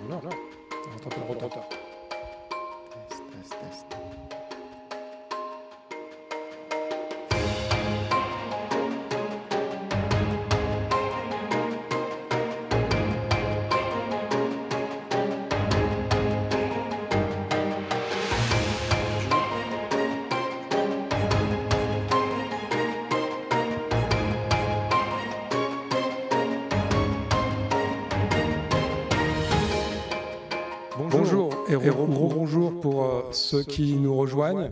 Non, on entend pas le rotateur. Test. Bonjour et bonjour pour ceux qui nous rejoignent.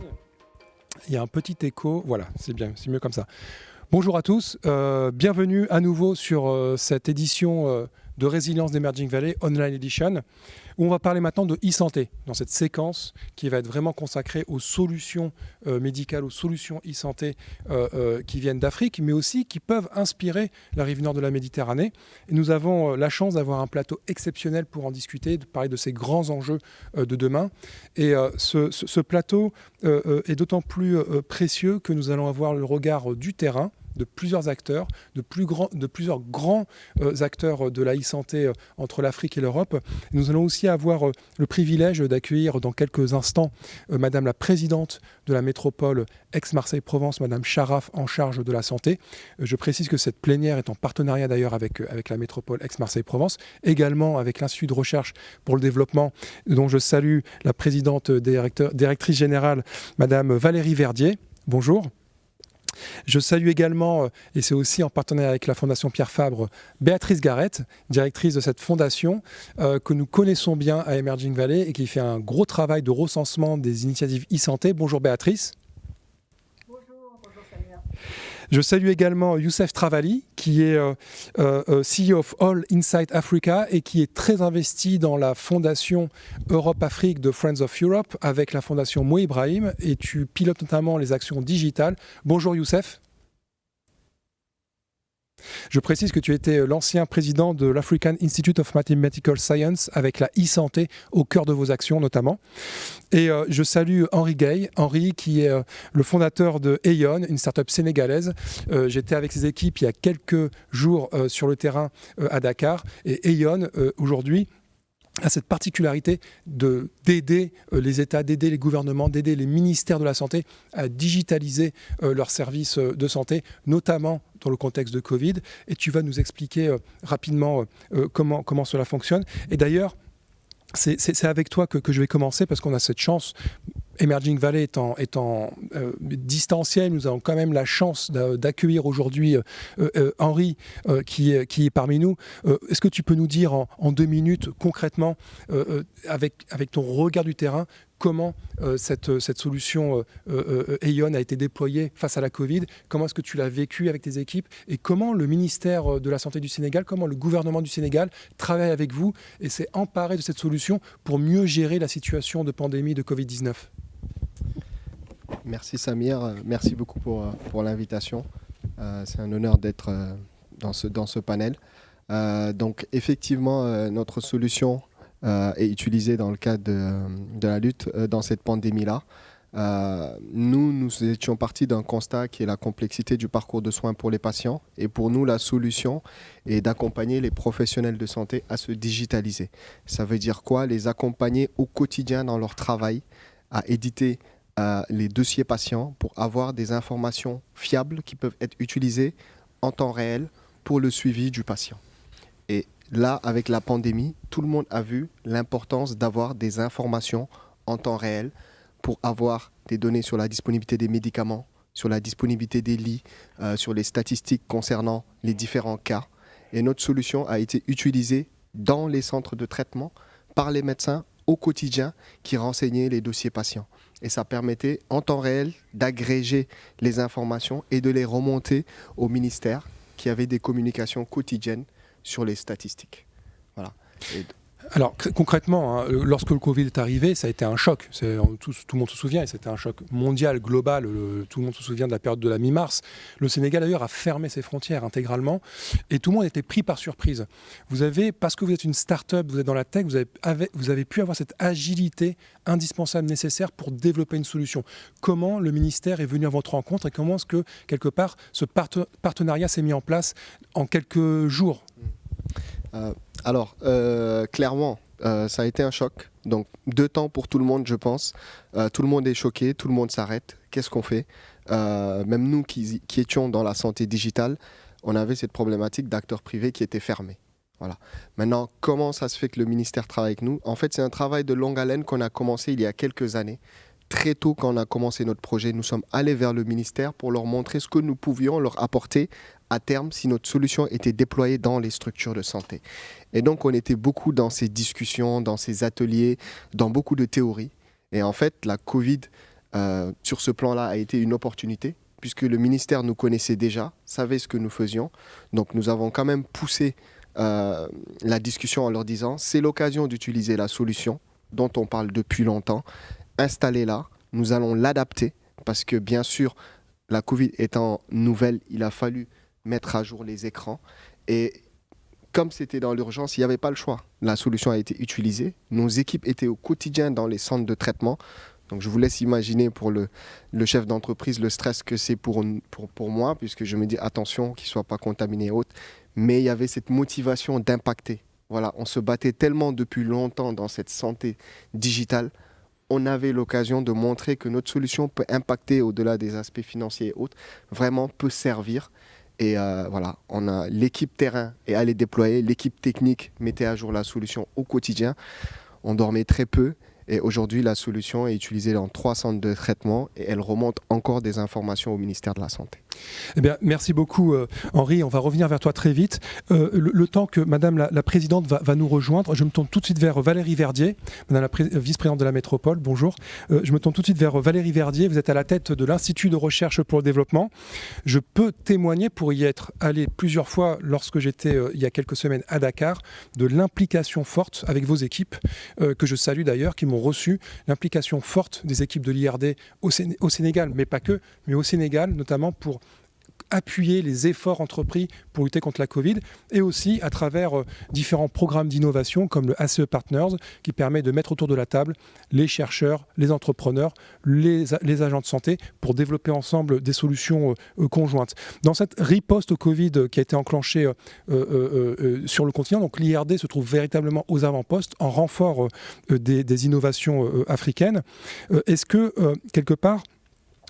Il y a un petit écho, voilà, c'est bien, c'est mieux comme ça. Bonjour à tous, bienvenue à nouveau sur cette édition de Résilience d'Emerging Valley Online Edition, où on va parler maintenant de e-santé, dans cette séquence qui va être vraiment consacrée aux solutions médicales, aux solutions e-santé qui viennent d'Afrique, mais aussi qui peuvent inspirer la rive nord de la Méditerranée. Et nous avons la chance d'avoir un plateau exceptionnel pour en discuter, de parler de ces grands enjeux de demain. Et ce plateau est d'autant plus précieux que nous allons avoir le regard du terrain, de plusieurs acteurs, de plusieurs grands acteurs de la e-santé entre l'Afrique et l'Europe. Nous allons aussi avoir le privilège d'accueillir dans quelques instants Madame la présidente de la métropole Aix-Marseille-Provence, Madame Charaf, en charge de la santé. Je précise que cette plénière est en partenariat d'ailleurs avec la métropole Aix-Marseille-Provence, également avec l'Institut de recherche pour le développement, dont je salue la présidente directrice générale, Madame Valérie Verdier. Bonjour. Je salue également, et c'est aussi en partenariat avec la Fondation Pierre Fabre, Béatrice Garrett, directrice de cette fondation que nous connaissons bien à Emerging Valley et qui fait un gros travail de recensement des initiatives e-santé. Bonjour Béatrice. Bonjour Samir. Je salue également Youssef Travali, qui est CEO of All Insight Africa et qui est très investi dans la fondation Europe-Afrique de Friends of Europe avec la fondation Mo Ibrahim, et tu pilotes notamment les actions digitales. Bonjour Youssef. Je précise que tu étais l'ancien président de l'African Institute of Mathematical Science avec la e-santé au cœur de vos actions notamment. Et je salue Henri Gay, Henri qui est le fondateur de Aeon, une start-up sénégalaise. J'étais avec ses équipes il y a quelques jours sur le terrain à Dakar. Et Aeon, aujourd'hui, a cette particularité d'aider les États, d'aider les gouvernements, d'aider les ministères de la Santé à digitaliser leurs services de santé, notamment dans le contexte de Covid. Et tu vas nous expliquer rapidement comment cela fonctionne. Et d'ailleurs, c'est avec toi que je vais commencer parce qu'on a cette chance. Emerging Valley étant distanciel, nous avons quand même la chance d'accueillir aujourd'hui Henri qui est parmi nous. Est-ce que tu peux nous dire en 2 minutes concrètement, avec ton regard du terrain, comment cette solution Aeon a été déployée face à la Covid? Comment est-ce que tu l'as vécu avec tes équipes? Et comment le ministère de la Santé du Sénégal, comment le gouvernement du Sénégal travaille avec vous et s'est emparé de cette solution pour mieux gérer la situation de pandémie de Covid-19? Merci Samir, merci beaucoup pour l'invitation. C'est un honneur d'être dans ce panel. Donc effectivement, notre solution est utilisée dans le cadre de la lutte dans cette pandémie-là. Nous étions partis d'un constat qui est la complexité du parcours de soins pour les patients. Et pour nous, la solution est d'accompagner les professionnels de santé à se digitaliser. Ça veut dire quoi? Les accompagner au quotidien dans leur travail, à éditer les dossiers patients pour avoir des informations fiables qui peuvent être utilisées en temps réel pour le suivi du patient. Et là, avec la pandémie, tout le monde a vu l'importance d'avoir des informations en temps réel pour avoir des données sur la disponibilité des médicaments, sur la disponibilité des lits, sur les statistiques concernant les différents cas. Et notre solution a été utilisée dans les centres de traitement par les médecins au quotidien qui renseignaient les dossiers patients. Et ça permettait en temps réel d'agréger les informations et de les remonter au ministère qui avait des communications quotidiennes sur les statistiques. Voilà. Alors concrètement, lorsque le Covid est arrivé, ça a été un choc. Tout le monde se souvient, et c'était un choc mondial, global. Tout le monde se souvient de la période de la mi-mars. Le Sénégal d'ailleurs a fermé ses frontières intégralement et tout le monde était pris par surprise. Parce que vous êtes une start-up, vous êtes dans la tech, vous avez pu avoir cette agilité indispensable, nécessaire pour développer une solution. Comment le ministère est venu à votre rencontre et comment est-ce que, quelque part, ce partenariat s'est mis en place en quelques jours? Alors, clairement, Ça a été un choc. Donc, 2 temps pour tout le monde, je pense. Tout le monde est choqué, tout le monde s'arrête. Qu'est-ce qu'on fait? Même nous qui étions dans la santé digitale, on avait cette problématique d'acteurs privés qui étaient fermés. Voilà. Maintenant, comment ça se fait que le ministère travaille avec nous? En fait, c'est un travail de longue haleine qu'on a commencé il y a quelques années. Très tôt, quand on a commencé notre projet, nous sommes allés vers le ministère pour leur montrer ce que nous pouvions leur apporter à terme si notre solution était déployée dans les structures de santé. Et donc, on était beaucoup dans ces discussions, dans ces ateliers, dans beaucoup de théories. Et en fait, la Covid, sur ce plan-là, a été une opportunité, puisque le ministère nous connaissait déjà, savait ce que nous faisions. Donc, nous avons quand même poussé la discussion en leur disant, c'est l'occasion d'utiliser la solution dont on parle depuis longtemps, installez-la, nous allons l'adapter, parce que bien sûr, la Covid étant nouvelle, il a fallu mettre à jour les écrans. Et comme c'était dans l'urgence, il n'y avait pas le choix. La solution a été utilisée. Nos équipes étaient au quotidien dans les centres de traitement. Donc je vous laisse imaginer pour le chef d'entreprise le stress que c'est pour moi, puisque je me dis attention qu'il ne soit pas contaminé et autres. Mais il y avait cette motivation d'impacter. Voilà, on se battait tellement depuis longtemps dans cette santé digitale. On avait l'occasion de montrer que notre solution peut impacter au-delà des aspects financiers et autres, vraiment peut servir. Et voilà, l'équipe terrain est allée déployer, l'équipe technique mettait à jour la solution au quotidien. On dormait très peu et aujourd'hui la solution est utilisée dans 3 centres de traitement et elle remonte encore des informations au ministère de la Santé. Eh bien, merci beaucoup Henri, on va revenir vers toi très vite. Le temps que Madame la Présidente va nous rejoindre, je me tourne tout de suite vers Valérie Verdier, Madame la Vice-Présidente de la Métropole, bonjour. Je me tourne tout de suite vers Valérie Verdier, vous êtes à la tête de l'Institut de recherche pour le développement. Je peux témoigner, pour y être allé plusieurs fois lorsque j'étais il y a quelques semaines à Dakar, de l'implication forte avec vos équipes, que je salue d'ailleurs, qui m'ont reçu, l'implication forte des équipes de l'IRD au Sénégal, mais pas que, mais au Sénégal notamment pour appuyer les efforts entrepris pour lutter contre la Covid et aussi à travers différents programmes d'innovation comme le ACE Partners qui permet de mettre autour de la table les chercheurs, les entrepreneurs, les agents de santé pour développer ensemble des solutions conjointes. Dans cette riposte au Covid qui a été enclenchée sur le continent, donc l'IRD se trouve véritablement aux avant-postes en renfort des innovations africaines. Est-ce que, quelque part,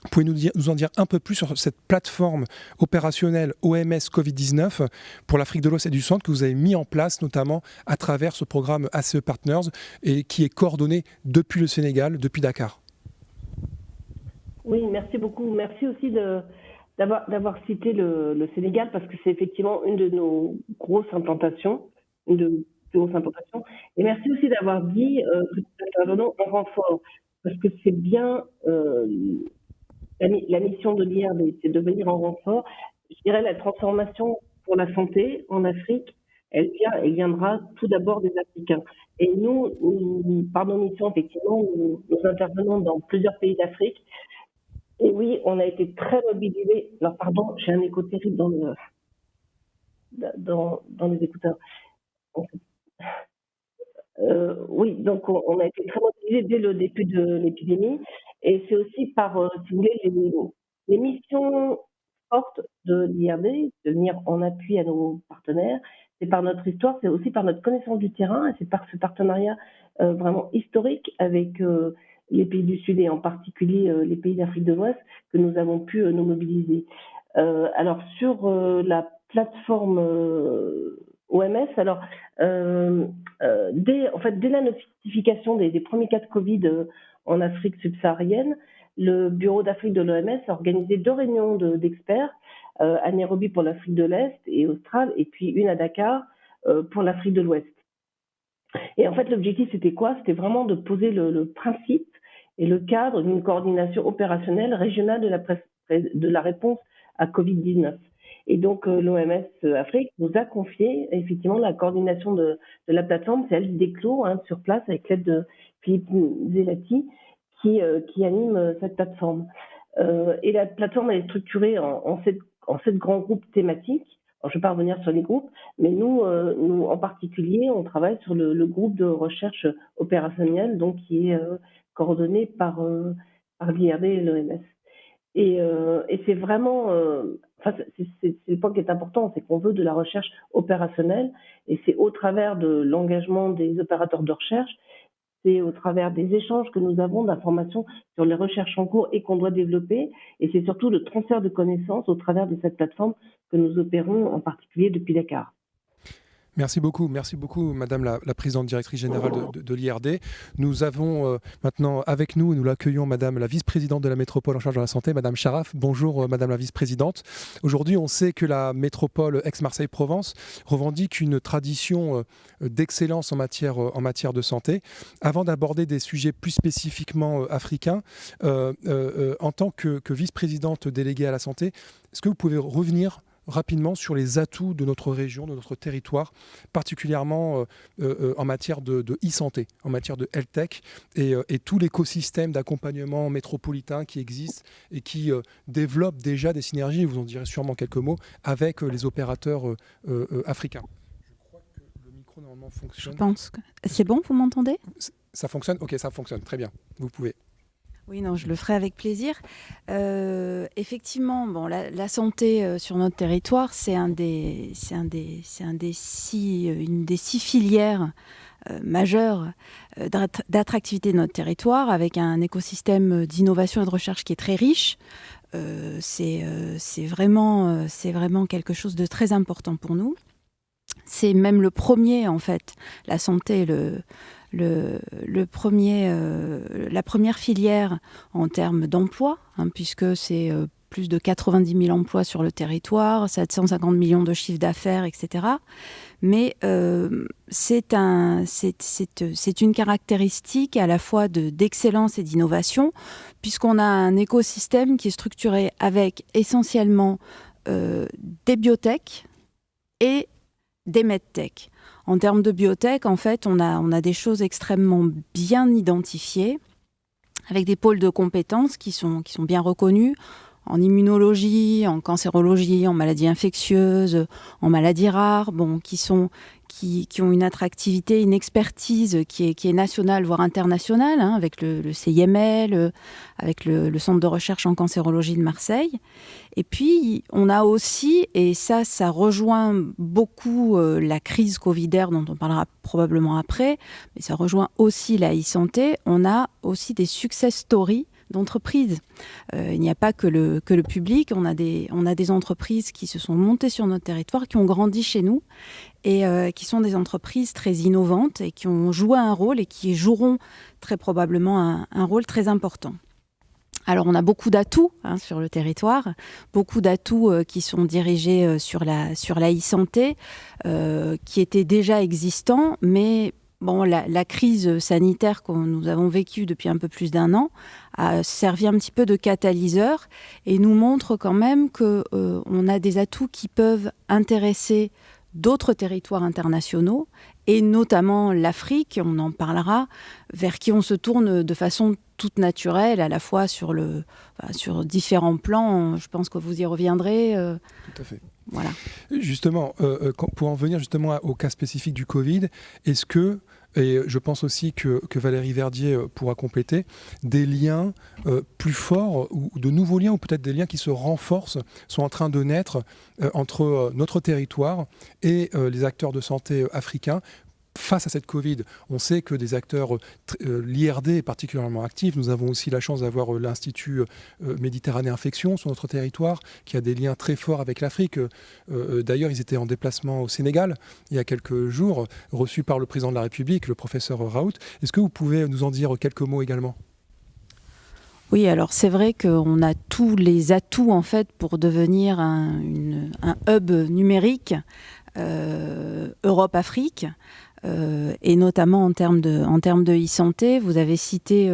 vous pouvez nous en dire un peu plus sur cette plateforme opérationnelle OMS Covid-19 pour l'Afrique de l'Ouest et du Centre que vous avez mis en place notamment à travers ce programme ACE Partners et qui est coordonné depuis le Sénégal, depuis Dakar. Oui, merci beaucoup. Merci aussi d'avoir cité le Sénégal parce que c'est effectivement une de nos grosses implantations, une de nos plus grosses implantations. Et merci aussi d'avoir dit que nous intervenons en renfort parce que c'est bien... La mission de l'IRD, c'est de venir en renfort. Je dirais la transformation pour la santé en Afrique, elle viendra tout d'abord des Africains. Et nous, par nos missions, effectivement, nous intervenons dans plusieurs pays d'Afrique. Et oui, on a été très mobilisés. Alors, pardon, j'ai un écho terrible dans les écouteurs. Oui, donc on a été très mobilisés dès le début de l'épidémie. Et c'est aussi par, si vous voulez, les missions fortes de l'IRD, de venir en appui à nos partenaires. C'est par notre histoire, c'est aussi par notre connaissance du terrain, et c'est par ce partenariat vraiment historique avec les pays du Sud et en particulier les pays d'Afrique de l'Ouest que nous avons pu nous mobiliser. Alors sur la plateforme OMS, alors dès la notification des premiers cas de Covid en Afrique subsaharienne, le bureau d'Afrique de l'OMS a organisé 2 réunions d'experts, à Nairobi pour l'Afrique de l'Est et australe, et puis une à Dakar pour l'Afrique de l'Ouest. Et en fait, l'objectif, c'était quoi? C'était vraiment de poser le principe et le cadre d'une coordination opérationnelle régionale de la réponse à Covid-19. Et donc, l'OMS Afrique nous a confié effectivement la coordination de la plateforme. C'est elle qui déclôt sur place avec l'aide de Philippe Zelati qui anime cette plateforme. Et la plateforme elle est structurée en 7 grands groupes thématiques. Alors, je ne vais pas revenir sur les groupes, mais nous en particulier, on travaille sur le groupe de recherche opérationnelle, donc qui est coordonné par l'IRD et l'OMS. Et c'est vraiment, c'est le point qui est important, c'est qu'on veut de la recherche opérationnelle, et c'est au travers de l'engagement des opérateurs de recherche, c'est au travers des échanges que nous avons d'informations sur les recherches en cours et qu'on doit développer, et c'est surtout le transfert de connaissances au travers de cette plateforme que nous opérons en particulier depuis Dakar. Merci beaucoup, Madame la présidente directrice générale de l'IRD. Nous avons maintenant avec nous, nous l'accueillons, Madame la vice-présidente de la métropole en charge de la santé, Madame Charaf. Bonjour, Madame la vice-présidente. Aujourd'hui, on sait que la métropole Aix-Marseille-Provence revendique une tradition d'excellence en matière de santé. Avant d'aborder des sujets plus spécifiquement africains, en tant que vice-présidente déléguée à la santé, est-ce que vous pouvez revenir rapidement sur les atouts de notre région, de notre territoire, particulièrement en matière de e-santé, en matière de health tech et tout l'écosystème d'accompagnement métropolitain qui existe et qui développe déjà des synergies, vous en direz sûrement quelques mots, avec les opérateurs africains. Je crois que le micro normalement fonctionne. Je pense que... C'est bon, vous m'entendez ? Ça fonctionne ? Ok, ça fonctionne, très bien, vous pouvez. Oui, non, je le ferai avec plaisir. Effectivement, bon, la santé sur notre territoire, c'est une des 6 filières majeures d'attractivité de notre territoire, avec un écosystème d'innovation et de recherche qui est très riche. C'est vraiment quelque chose de très important pour nous. C'est même le premier, en fait, la santé, la première filière en termes d'emploi, puisque c'est plus de 90 000 emplois sur le territoire, 750 millions de chiffre d'affaires, etc. Mais c'est une caractéristique à la fois d'excellence et d'innovation, puisqu'on a un écosystème qui est structuré avec essentiellement des biotech et des medtech. En termes de biotech, en fait, on a des choses extrêmement bien identifiées, avec des pôles de compétences qui sont bien reconnus, en immunologie, en cancérologie, en maladies infectieuses, en maladies rares, qui ont une attractivité, une expertise qui est nationale, voire internationale, avec le CIML, avec le Centre de recherche en cancérologie de Marseille. Et puis, on a aussi, et ça rejoint beaucoup la crise covidaire dont on parlera probablement après, mais ça rejoint aussi la e-santé, on a aussi des success stories d'entreprises. Il n'y a pas que le public, on a des entreprises qui se sont montées sur notre territoire, qui ont grandi chez nous et qui sont des entreprises très innovantes et qui ont joué un rôle et qui joueront très probablement un rôle très important. Alors, on a beaucoup d'atouts sur le territoire, beaucoup d'atouts qui sont dirigés sur la e-santé, qui étaient déjà existants, mais bon, la crise sanitaire que nous avons vécue depuis un peu plus d'1 an a servi un petit peu de catalyseur et nous montre quand même qu'on a des atouts qui peuvent intéresser d'autres territoires internationaux et notamment l'Afrique, on en parlera, vers qui on se tourne de façon toute naturelle, à la fois sur différents plans. Je pense que vous y reviendrez. Tout à fait. Voilà. Justement, pour en venir justement au cas spécifique du Covid, est-ce que, et je pense aussi que Valérie Verdier pourra compléter, des liens plus forts ou de nouveaux liens ou peut-être des liens qui se renforcent sont en train de naître entre notre territoire et les acteurs de santé africains face à cette Covid? On sait que des acteurs, l'IRD est particulièrement actif. Nous avons aussi la chance d'avoir l'Institut Méditerranée Infection sur notre territoire, qui a des liens très forts avec l'Afrique. D'ailleurs, ils étaient en déplacement au Sénégal il y a quelques jours, reçus par le président de la République, le professeur Raoult. Est-ce que vous pouvez nous en dire quelques mots également ? Oui, alors c'est vrai qu'on a tous les atouts en fait pour devenir un hub numérique Europe-Afrique. Et notamment en termes de e-santé, vous avez cité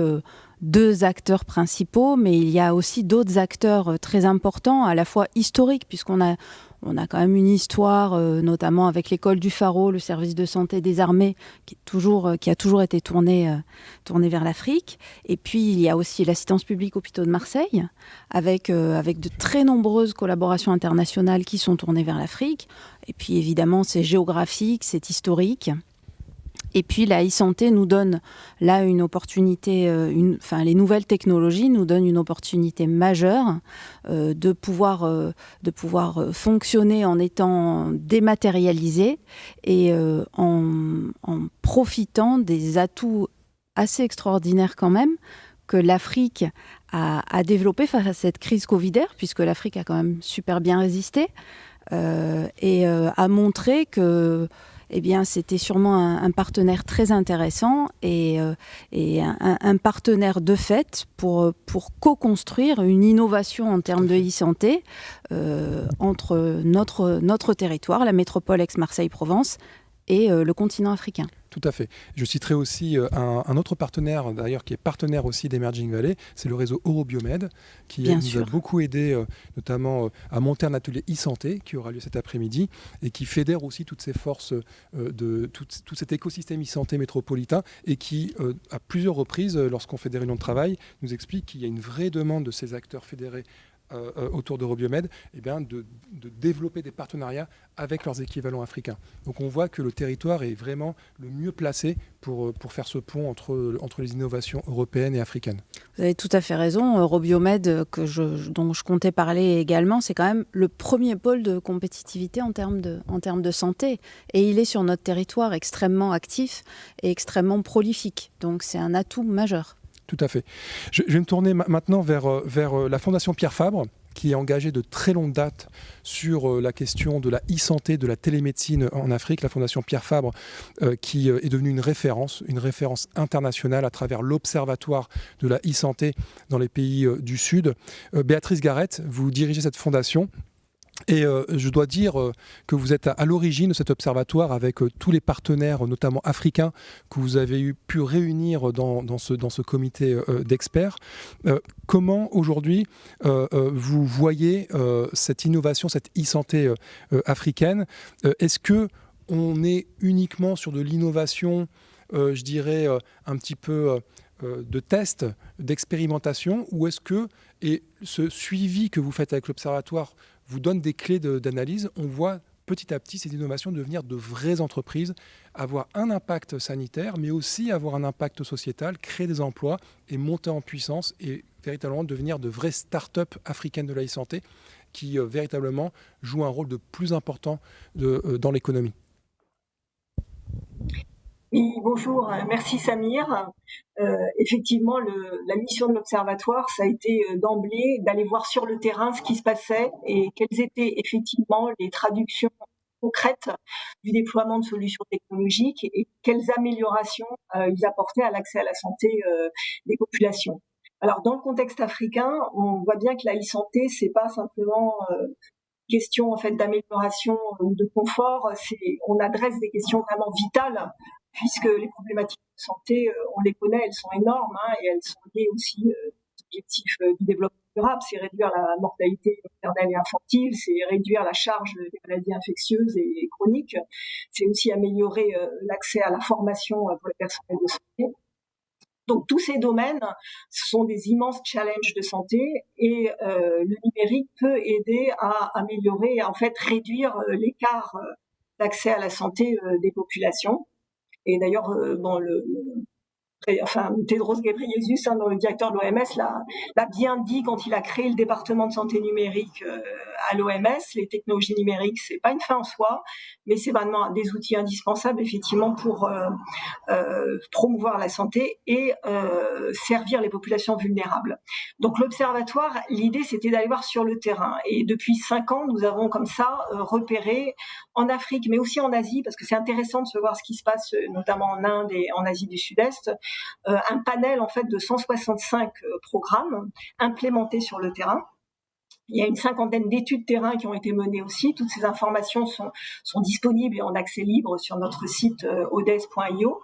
2 acteurs principaux, mais il y a aussi d'autres acteurs très importants, à la fois historiques, puisqu'on a quand même une histoire, notamment avec l'école du Pharo, le service de santé des armées, qui a toujours été tourné vers l'Afrique. Et puis il y a aussi l'assistance publique hôpitaux de Marseille, avec de très nombreuses collaborations internationales qui sont tournées vers l'Afrique. Et puis évidemment, c'est géographique, c'est historique. Et puis la e-santé nous donne là une opportunité, les nouvelles technologies nous donnent une opportunité majeure de pouvoir fonctionner en étant dématérialisé et en profitant des atouts assez extraordinaires quand même que l'Afrique a développé face à cette crise covidaire, puisque l'Afrique a quand même super bien résisté et a montré que c'était sûrement un partenaire très intéressant et un partenaire de fait pour co-construire une innovation en termes de e-santé entre notre territoire, la métropole Aix-Marseille-Provence, et le continent africain. Tout à fait. Je citerai aussi un autre partenaire, d'ailleurs, qui est partenaire aussi d'Emerging Valley, c'est le réseau Eurobiomed, qui nous a beaucoup aidé, notamment à monter un atelier e-santé qui aura lieu cet après-midi et qui fédère aussi toutes ces forces de tout cet écosystème e-santé métropolitain et qui, à plusieurs reprises, lorsqu'on fait des réunions de travail, nous explique qu'il y a une vraie demande de ces acteurs fédérés autour d'Eurobiomed, de développer des partenariats avec leurs équivalents africains. Donc on voit que le territoire est vraiment le mieux placé pour faire ce pont entre les innovations européennes et africaines. Vous avez tout à fait raison. Eurobiomed, dont je comptais parler également, c'est quand même le premier pôle de compétitivité en termes de santé. Et il est sur notre territoire extrêmement actif et extrêmement prolifique. Donc c'est un atout majeur. Tout à fait. Je vais me tourner maintenant vers la Fondation Pierre Fabre, qui est engagée de très longue date sur la question de la e-santé, de la télémédecine en Afrique. La Fondation Pierre Fabre, qui est devenue une référence internationale à travers l'Observatoire de la e-santé dans les pays du Sud. Béatrice Garrett, vous dirigez cette fondation. Et je dois dire que vous êtes à l'origine de cet observatoire avec tous les partenaires, notamment africains, que vous avez pu réunir dans ce comité d'experts. Comment aujourd'hui vous voyez cette innovation, cette e-santé africaine? Est-ce qu'on est uniquement sur de l'innovation, je dirais, un petit peu de test, d'expérimentation, ou est-ce que ce suivi que vous faites avec l'observatoire vous donne des clés d'analyse? On voit petit à petit ces innovations devenir de vraies entreprises, avoir un impact sanitaire, mais aussi avoir un impact sociétal, créer des emplois et monter en puissance et véritablement devenir de vraies start-up africaines de la e-santé qui véritablement jouent un rôle de plus important dans l'économie. Oui, bonjour, merci Samir. Effectivement, la mission de l'Observatoire, ça a été d'emblée d'aller voir sur le terrain ce qui se passait et quelles étaient effectivement les traductions concrètes du déploiement de solutions technologiques et quelles améliorations ils apportaient à l'accès à la santé des populations. Alors, dans le contexte africain, on voit bien que la e-santé, c'est pas simplement question en fait d'amélioration ou de confort, on adresse des questions vraiment vitales, puisque les problématiques de santé, on les connaît, elles sont énormes et elles sont liées aussi aux objectifs du développement durable. C'est réduire la mortalité maternelle et infantile, c'est réduire la charge des maladies infectieuses et chroniques, c'est aussi améliorer l'accès à la formation pour les personnels de santé. Donc tous ces domaines, ce sont des immenses challenges de santé et le numérique peut aider à améliorer, en fait réduire l'écart d'accès à la santé des populations. Et d'ailleurs, Tedros Ghebreyesus, le directeur de l'OMS, l'a bien dit quand il a créé le département de santé numérique à l'OMS. Les technologies numériques, c'est pas une fin en soi, mais c'est vraiment des outils indispensables effectivement pour promouvoir la santé et servir les populations vulnérables. Donc l'observatoire, l'idée c'était d'aller voir sur le terrain. Et depuis 5 ans, nous avons comme ça repéré en Afrique, mais aussi en Asie, parce que c'est intéressant de se voir ce qui se passe notamment en Inde et en Asie du Sud-Est, un panel en fait de 165 programmes implémentés sur le terrain. Il y a une 50aine d'études terrain qui ont été menées aussi. Toutes ces informations sont disponibles et en accès libre sur notre site odes.io.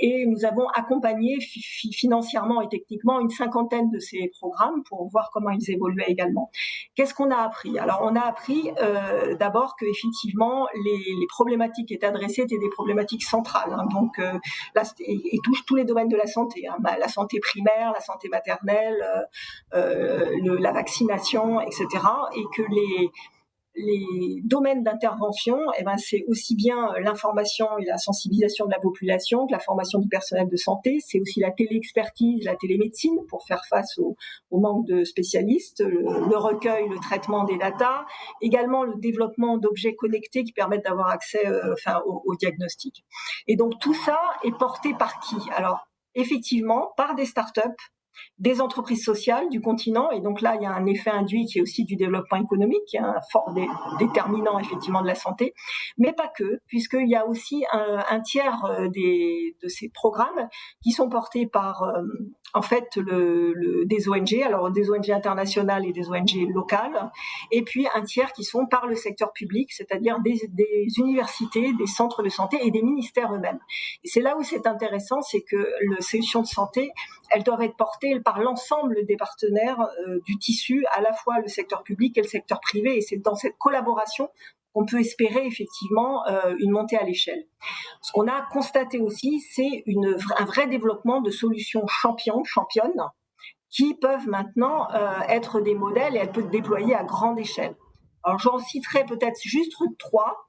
Et nous avons accompagné financièrement et techniquement une 50aine de ces programmes pour voir comment ils évoluaient également. Qu'est-ce qu'on a appris? Alors, on a appris d'abord que effectivement les problématiques qui étaient adressées étaient des problématiques centrales, donc et touchent tous les domaines de la santé, la santé primaire, la santé maternelle, la vaccination, etc. Et que les domaines d'intervention, c'est aussi bien l'information et la sensibilisation de la population que la formation du personnel de santé. C'est aussi la téléexpertise, la télémédecine pour faire face au manque de spécialistes, le recueil, le traitement des datas, également le développement d'objets connectés qui permettent d'avoir accès au diagnostic. Et donc tout ça est porté par qui? Alors effectivement, par des startups, des entreprises sociales du continent, et donc là il y a un effet induit qui est aussi du développement économique, qui est un fort déterminant effectivement de la santé, mais pas que, puisqu'il y a aussi un tiers de ces programmes qui sont portés par en fait des ONG, alors des ONG internationales et des ONG locales, et puis un tiers qui sont par le secteur public, c'est-à-dire des universités, des centres de santé et des ministères eux-mêmes. Et c'est là où c'est intéressant, c'est que les solutions de santé, elles doivent être portées par l'ensemble des partenaires du tissu, à la fois le secteur public et le secteur privé, et c'est dans cette collaboration qu'on peut espérer effectivement une montée à l'échelle. Ce qu'on a constaté aussi, c'est un vrai développement de solutions championnes, qui peuvent maintenant être des modèles et elles peuvent être déployées à grande échelle. Alors j'en citerai peut-être juste 3.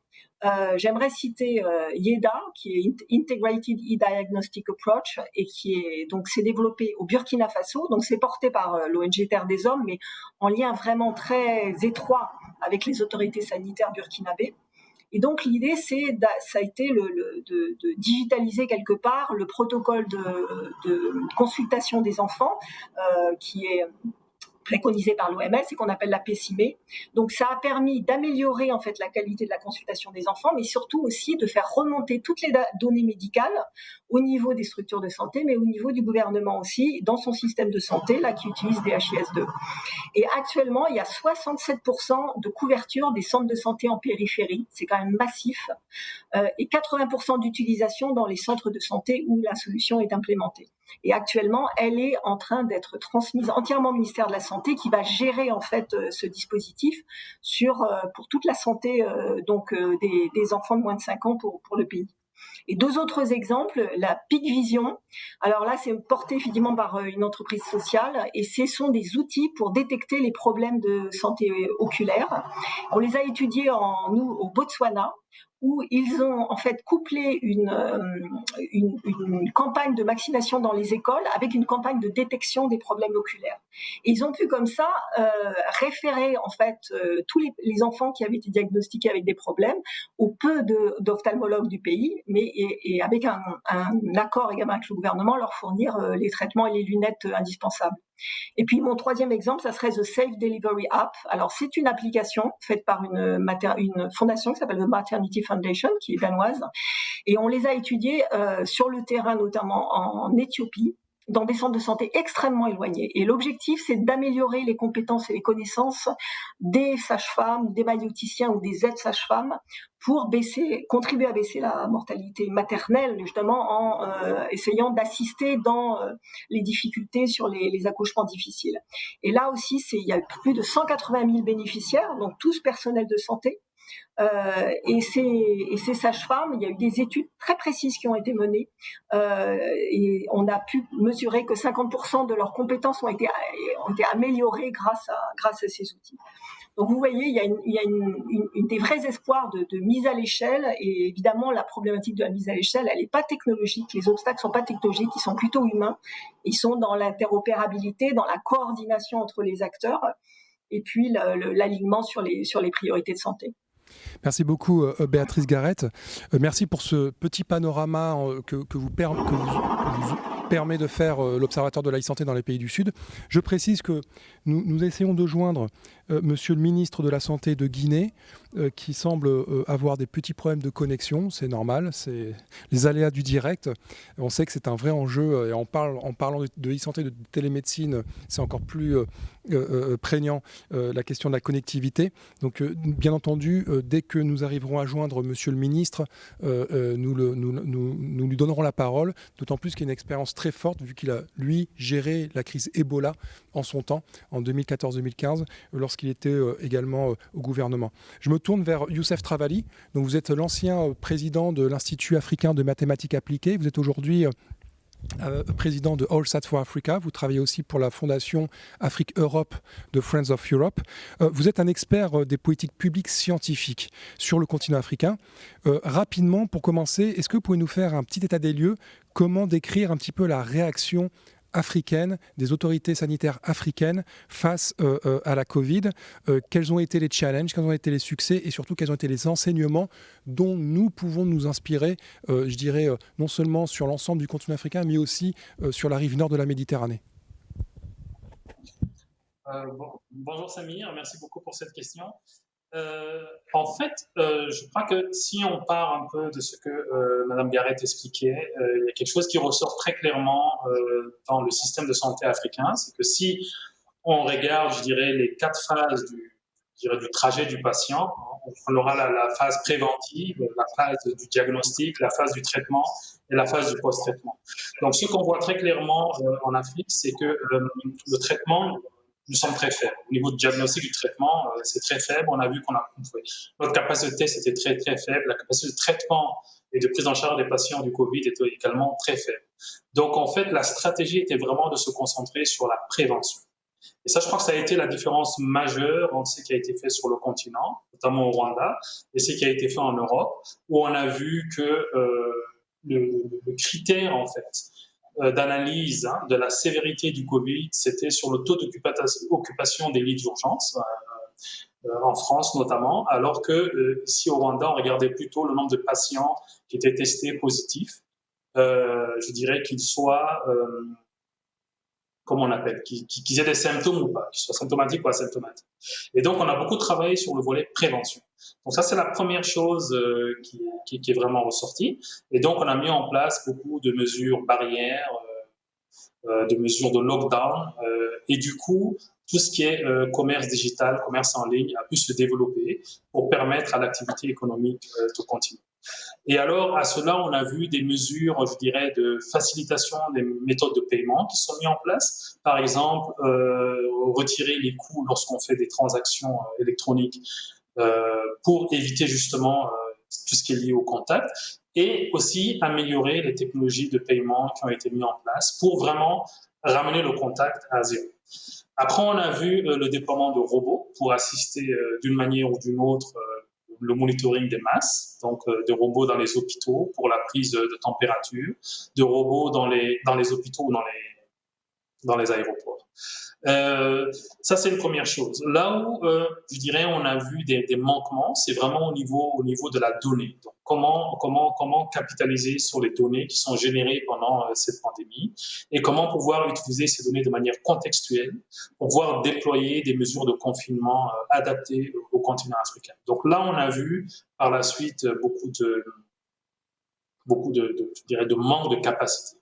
J'aimerais citer IEDA, qui est Integrated E-Diagnostic Approach, et s'est développé au Burkina Faso. Donc c'est porté par l'ONG Terre des Hommes, mais en lien vraiment très étroit avec les autorités sanitaires burkinabées. Et donc l'idée, ça a été de digitaliser quelque part le protocole de consultation des enfants, qui est préconisé par l'OMS et qu'on appelle la PCIME. Donc ça a permis d'améliorer en fait la qualité de la consultation des enfants, mais surtout aussi de faire remonter toutes les données médicales au niveau des structures de santé, mais au niveau du gouvernement aussi, dans son système de santé, là, qui utilise des HIS2. Et actuellement, il y a 67% de couverture des centres de santé en périphérie, c'est quand même massif, et 80% d'utilisation dans les centres de santé où la solution est implémentée. Et actuellement, elle est en train d'être transmise entièrement au ministère de la Santé, qui va gérer en fait ce dispositif pour toute la santé des enfants de moins de 5 ans pour le pays. Et 2 autres exemples, la Peak Vision. Alors là, c'est porté effectivement par une entreprise sociale, et ce sont des outils pour détecter les problèmes de santé oculaire. On les a étudiés au Botswana, où ils ont en fait couplé une campagne de vaccination dans les écoles avec une campagne de détection des problèmes oculaires. Et ils ont pu comme ça référer en fait tous les enfants qui avaient été diagnostiqués avec des problèmes au peu d'ophtalmologues du pays, mais et avec un accord également avec le gouvernement, leur fournir les traitements et les lunettes indispensables. Et puis mon 3e exemple, ça serait The Safe Delivery App. Alors c'est une application faite par une fondation qui s'appelle The Maternity Foundation, qui est danoise, et on les a étudiés sur le terrain, notamment en Éthiopie, dans des centres de santé extrêmement éloignés. Et l'objectif, c'est d'améliorer les compétences et les connaissances des sages-femmes, des maïoticiens ou des aides-sages-femmes pour contribuer à baisser la mortalité maternelle, justement en essayant d'assister dans les difficultés sur les accouchements difficiles. Et là aussi, il y a plus de 180 000 bénéficiaires, donc tous personnels de santé. Et ces sages-femmes, il y a eu des études très précises qui ont été menées, et on a pu mesurer que 50% de leurs compétences ont été améliorées grâce à ces outils. Donc vous voyez, il y a des vrais espoirs de mise à l'échelle, et évidemment la problématique de la mise à l'échelle, elle n'est pas technologique, les obstacles ne sont pas technologiques, ils sont plutôt humains, ils sont dans l'interopérabilité, dans la coordination entre les acteurs, et puis l'alignement sur les priorités de santé. Merci beaucoup Béatrice Garrett. Merci pour ce petit panorama que vous permet de faire l'Observatoire de la e-santé dans les pays du Sud. Je précise que nous essayons de joindre Monsieur le ministre de la Santé de Guinée, qui semble avoir des petits problèmes de connexion. C'est normal, c'est les aléas du direct. On sait que c'est un vrai enjeu, et en parlant de e-santé, de télémédecine, c'est encore plus prégnant la question de la connectivité. Donc bien entendu, dès que nous arriverons à joindre Monsieur le ministre, nous lui donnerons la parole, d'autant plus qu'il a une expérience très forte, vu qu'il a, lui, géré la crise Ebola en son temps, en 2014-2015, lorsqu'il était également au gouvernement. Je me tourne vers Youssef Travali. Donc vous êtes l'ancien président de l'Institut africain de mathématiques appliquées. Vous êtes aujourd'hui président de AllSat for Africa. Vous travaillez aussi pour la Fondation Afrique-Europe de Friends of Europe. Vous êtes un expert des politiques publiques scientifiques sur le continent africain. Rapidement, pour commencer, est-ce que vous pouvez nous faire un petit état des lieux? Comment décrire un petit peu la réaction africaine, des autorités sanitaires africaines face à la Covid? Quels ont été les challenges, quels ont été les succès et surtout quels ont été les enseignements dont nous pouvons nous inspirer, je dirais, non seulement sur l'ensemble du continent africain, mais aussi sur la rive nord de la Méditerranée? Bonjour Samir, merci beaucoup pour cette question. En fait, je crois que si on part un peu de ce que Madame Garrett expliquait, il y a quelque chose qui ressort très clairement dans le système de santé africain, c'est que si on regarde, je dirais, les 4 phases du trajet du patient, on aura la phase préventive, la phase du diagnostic, la phase du traitement et la phase du post-traitement. Donc, ce qu'on voit très clairement en Afrique, c'est que le traitement, nous sommes très faibles. Au niveau du diagnostic du traitement, c'est très faible. On a vu notre capacité, c'était très, très faible. La capacité de traitement et de prise en charge des patients du Covid était également très faible. Donc, en fait, la stratégie était vraiment de se concentrer sur la prévention. Et ça, je crois que ça a été la différence majeure entre ce qui a été fait sur le continent, notamment au Rwanda, et ce qui a été fait en Europe, où on a vu que le critère, en fait, d'analyse de la sévérité du Covid, c'était sur le taux d'occupation des lits d'urgence, en France notamment, alors que ici au Rwanda, on regardait plutôt le nombre de patients qui étaient testés positifs. Je dirais qu'ils soient, comment on appelle, qu'ils aient des symptômes ou pas, qu'ils soient symptomatiques ou asymptomatiques. Et donc, on a beaucoup travaillé sur le volet prévention. Donc ça, c'est la première chose qui est vraiment ressortie. Et donc, on a mis en place beaucoup de mesures barrières, de mesures de lockdown. Et du coup, tout ce qui est commerce digital, commerce en ligne a pu se développer pour permettre à l'activité économique de continuer. Et alors, à cela, on a vu des mesures, je dirais, de facilitation des méthodes de paiement qui sont mises en place. Par exemple, retirer les coûts lorsqu'on fait des transactions électroniques pour éviter justement tout ce qui est lié au contact, et aussi améliorer les technologies de paiement qui ont été mises en place pour vraiment ramener le contact à zéro. Après, on a vu le déploiement de robots pour assister d'une manière ou d'une autre le monitoring des masses, donc des robots dans les hôpitaux pour la prise de température, de robots dans les hôpitaux ou dans les aéroports. Ça, c'est une première chose. Là où, je dirais, on a vu des manquements, c'est vraiment au niveau de la donnée. Donc, comment capitaliser sur les données qui sont générées pendant cette pandémie et comment pouvoir utiliser ces données de manière contextuelle pour pouvoir déployer des mesures de confinement adaptées au continent africain. Donc là, on a vu par la suite beaucoup de je dirais, de manque de capacité.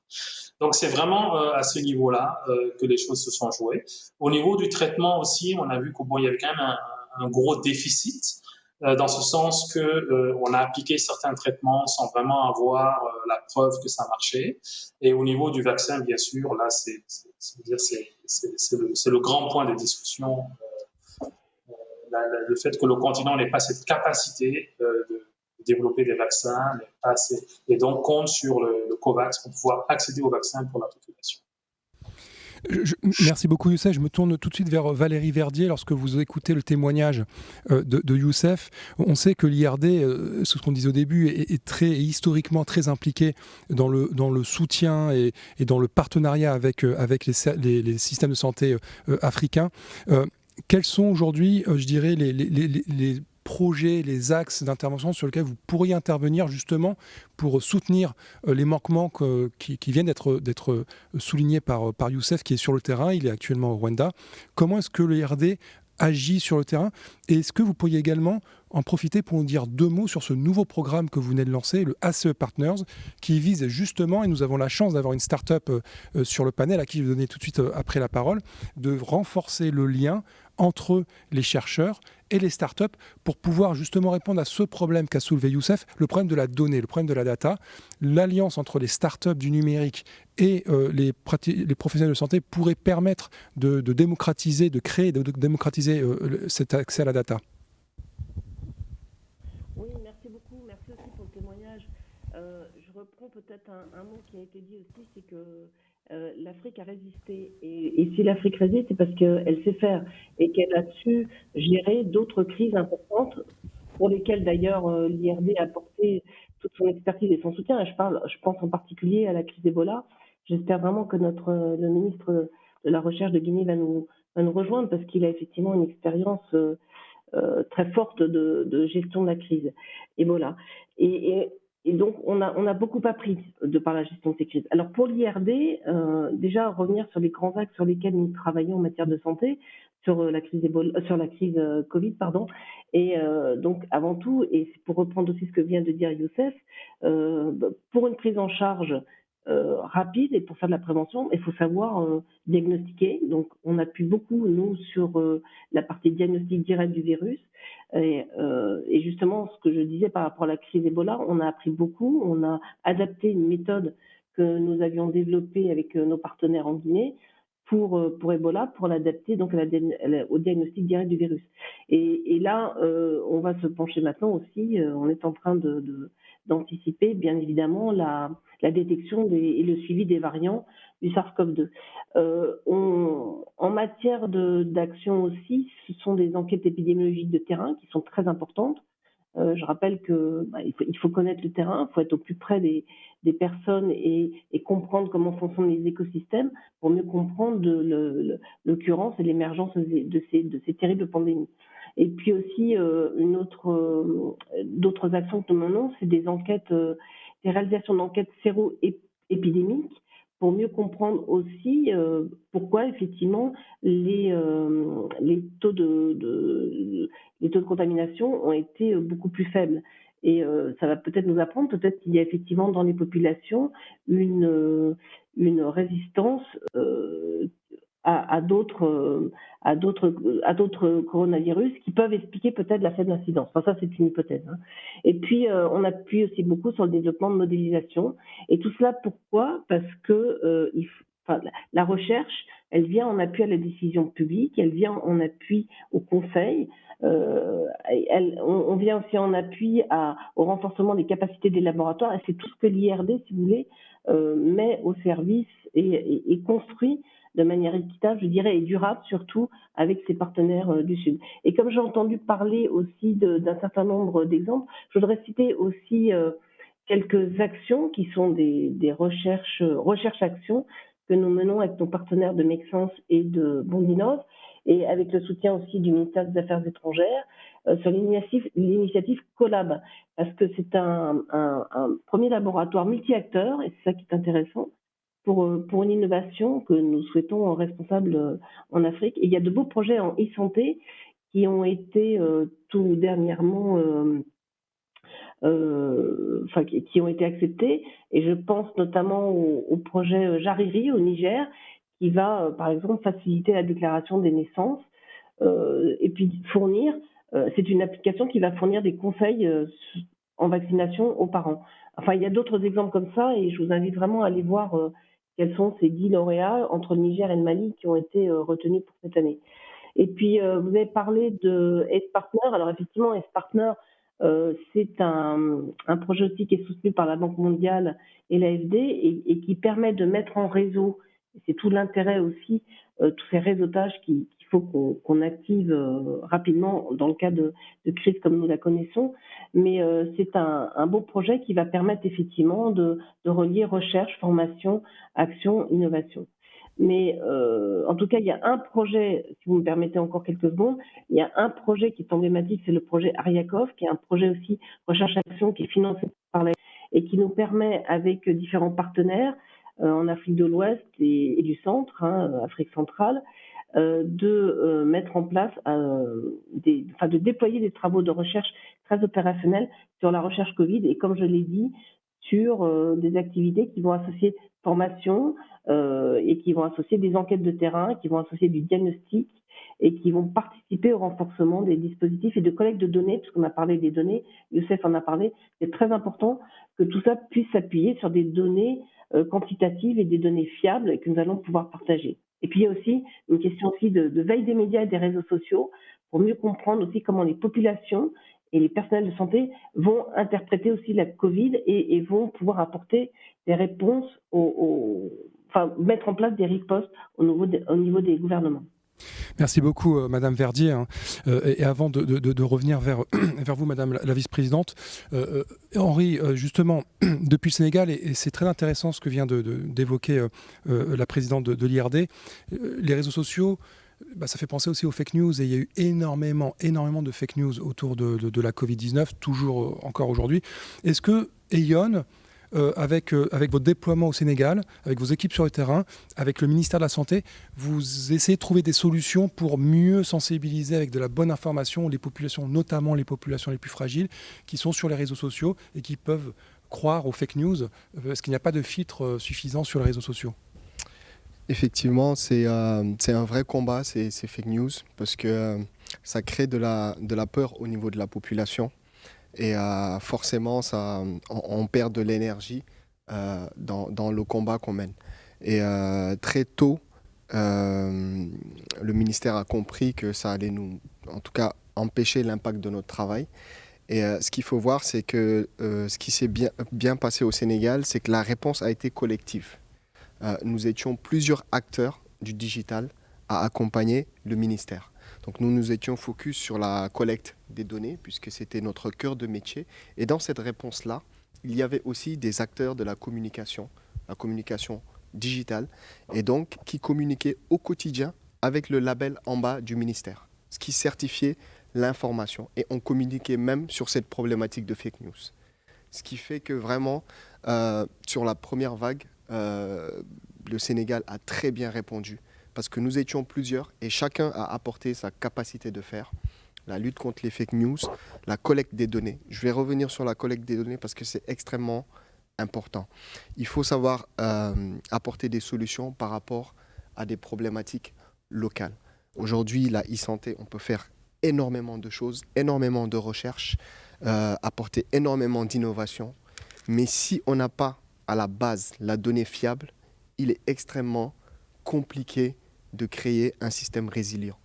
Donc, c'est vraiment à ce niveau-là que les choses se sont jouées. Au niveau du traitement aussi, on a vu qu'il y avait quand même un gros déficit, dans ce sens qu'on a appliqué certains traitements sans vraiment avoir la preuve que ça marchait. Et au niveau du vaccin, bien sûr, là, c'est le grand point de discussion, le fait que le continent n'ait pas cette capacité de développer des vaccins, mais pas assez, et donc compte sur le COVAX pour pouvoir accéder aux vaccins pour la population. Merci beaucoup Youssef. Je me tourne tout de suite vers Valérie Verdier. Lorsque vous écoutez le témoignage de Youssef, on sait que l'IRD, ce qu'on disait au début, est historiquement très impliqué dans le soutien et dans le partenariat avec les systèmes de santé africains. Quels sont aujourd'hui, je dirais, les projets, les axes d'intervention sur lesquels vous pourriez intervenir justement pour soutenir les manquements qui viennent d'être soulignés par Youssef, qui est sur le terrain, il est actuellement au Rwanda. Comment est-ce que l'IRD agit sur le terrain? Et est-ce que vous pourriez également en profiter pour nous dire 2 mots sur ce nouveau programme que vous venez de lancer, le ACE Partners, qui vise justement, et nous avons la chance d'avoir une start-up sur le panel à qui je vais donner tout de suite après la parole, de renforcer le lien entre les chercheurs et les startups pour pouvoir justement répondre à ce problème qu'a soulevé Youssef, le problème de la donnée, le problème de la data. L'alliance entre les startups du numérique et les professionnels de santé pourrait permettre de démocratiser, de créer, de démocratiser cet accès à la data. Oui, merci beaucoup. Merci aussi pour le témoignage. Je reprends peut-être un mot qui a été dit aussi, c'est que l'Afrique a résisté. Et si l'Afrique résiste, c'est parce qu'elle sait faire et qu'elle a su gérer d'autres crises importantes pour lesquelles d'ailleurs l'IRD a apporté toute son expertise et son soutien. Je pense en particulier à la crise Ebola. J'espère vraiment que le ministre de la Recherche de Guinée va nous rejoindre parce qu'il a effectivement une expérience très forte de gestion de la crise Ebola. Et, et, et donc, on a beaucoup appris de par la gestion de ces crises. Alors, pour l'IRD, déjà, revenir sur les grands axes sur lesquels nous travaillons en matière de santé, sur la crise Ebola, sur la crise Covid, pardon. Et donc, avant tout, et c'est pour reprendre aussi ce que vient de dire Youssef, pour une prise en charge rapide et pour faire de la prévention, il faut savoir diagnostiquer. Donc, on appuie beaucoup, nous, sur la partie diagnostic direct du virus. Et justement, ce que je disais par rapport à la crise Ebola, on a appris beaucoup, on a adapté une méthode que nous avions développée avec nos partenaires en Guinée pour Ebola, pour l'adapter donc au diagnostic direct du virus. Et là, on va se pencher maintenant aussi, on est en train d'anticiper, bien évidemment, la détection et le suivi des variants du SARS-CoV-2. En matière d'action aussi, ce sont des enquêtes épidémiologiques de terrain qui sont très importantes. Je rappelle que il faut connaître le terrain, il faut être au plus près des personnes et comprendre comment fonctionnent les écosystèmes pour mieux comprendre l'occurrence et l'émergence de ces terribles pandémies. Et puis aussi, d'autres actions que nous menons, c'est des enquêtes, des réalisations d'enquêtes séro-épidémiques pour mieux comprendre aussi pourquoi effectivement les taux les taux de contamination ont été beaucoup plus faibles. Et ça va peut-être nous apprendre, peut-être qu'il y a effectivement dans les populations une résistance à d'autres coronavirus qui peuvent expliquer peut-être la faible incidence. Enfin, ça, c'est une hypothèse. Hein. Et puis, on appuie aussi beaucoup sur le développement de modélisation. Et tout cela, pourquoi? Parce que la recherche, elle vient en appui à la décision publique, elle vient en appui au conseil, on vient aussi en appui au renforcement des capacités des laboratoires. Et c'est tout ce que l'IRD, si vous voulez, met au service et construit de manière équitable, je dirais, et durable surtout avec ses partenaires du Sud. Et comme j'ai entendu parler aussi d'un certain nombre d'exemples, je voudrais citer aussi quelques actions qui sont des recherches-actions que nous menons avec nos partenaires de Make Sense et de Bondinov, et avec le soutien aussi du ministère des Affaires étrangères, sur l'initiative Collab, parce que c'est un premier laboratoire multi-acteurs, et c'est ça qui est intéressant, pour une innovation que nous souhaitons responsable en Afrique. Et il y a de beaux projets en e-santé qui ont été tout dernièrement qui ont été acceptés. Et je pense notamment au projet Jariri au Niger, qui va, par exemple, faciliter la déclaration des naissances et puis fournir, c'est une application qui va fournir des conseils en vaccination aux parents. Enfin, il y a d'autres exemples comme ça et je vous invite vraiment à aller voir quels sont ces 10 lauréats entre le Niger et le Mali qui ont été retenus pour cette année. Et puis, vous avez parlé de S-Partner. Alors, effectivement, S-Partner, c'est un projet aussi qui est soutenu par la Banque mondiale et l'AFD et qui permet de mettre en réseau, c'est tout l'intérêt aussi, tous ces réseautages qu'il faut qu'on active rapidement dans le cas de crise comme nous la connaissons. Mais c'est un beau projet qui va permettre effectivement de relier recherche, formation, action, innovation. Mais en tout cas, il y a un projet, si vous me permettez encore quelques secondes, il y a un projet qui est emblématique, c'est le projet Ariakov, qui est un projet aussi recherche-action qui est financé par la et qui nous permet, avec différents partenaires en Afrique de l'Ouest et du centre, Afrique centrale, de mettre en place, de déployer des travaux de recherche très opérationnels sur la recherche Covid et, comme je l'ai dit, sur des activités qui vont associer formation et qui vont associer des enquêtes de terrain, qui vont associer du diagnostic et qui vont participer au renforcement des dispositifs et de collecte de données, puisqu'on a parlé des données, Youssef en a parlé, c'est très important que tout ça puisse s'appuyer sur des données quantitatives et des données fiables que nous allons pouvoir partager. Et puis il y a aussi une question aussi de veille des médias et des réseaux sociaux pour mieux comprendre aussi comment les populations et les personnels de santé vont interpréter aussi la Covid et vont pouvoir apporter des réponses, enfin mettre en place des ripostes au niveau des gouvernements. Merci beaucoup, Madame Verdier. Et avant de revenir vers vous, Madame la vice-présidente, Henri, justement, depuis le Sénégal, et c'est très intéressant ce que vient d'évoquer la présidente de l'IRD, les réseaux sociaux, ça fait penser aussi aux fake news, et il y a eu énormément de fake news autour de la Covid-19, toujours encore aujourd'hui. Est-ce que Aeon, avec votre déploiement au Sénégal, avec vos équipes sur le terrain, avec le ministère de la Santé, vous essayez de trouver des solutions pour mieux sensibiliser avec de la bonne information les populations, notamment les populations les plus fragiles, qui sont sur les réseaux sociaux et qui peuvent croire aux fake news, parce qu'il n'y a pas de filtre suffisant sur les réseaux sociaux. Effectivement, c'est un vrai combat, ces fake news, parce que ça crée de la peur au niveau de la population. Et forcément, on perd de l'énergie dans le combat qu'on mène. Et très tôt, le ministère a compris que ça allait en tout cas, empêcher l'impact de notre travail. Et ce qu'il faut voir, c'est que ce qui s'est bien passé au Sénégal, c'est que la réponse a été collective. Nous étions plusieurs acteurs du digital à accompagner le ministère. Donc nous étions focus sur la collecte des données, puisque c'était notre cœur de métier. Et dans cette réponse-là, il y avait aussi des acteurs de la communication digitale, et donc qui communiquaient au quotidien avec le label en bas du ministère, ce qui certifiait l'information. Et on communiquait même sur cette problématique de fake news. Ce qui fait que vraiment, sur la première vague, le Sénégal a très bien répondu. Parce que nous étions plusieurs et chacun a apporté sa capacité de faire. La lutte contre les fake news, la collecte des données. Je vais revenir sur la collecte des données parce que c'est extrêmement important. Il faut savoir apporter des solutions par rapport à des problématiques locales. Aujourd'hui, la e-santé, on peut faire énormément de choses, énormément de recherches, apporter énormément d'innovations. Mais si on n'a pas à la base la donnée fiable, il est extrêmement compliqué de créer un système résilient.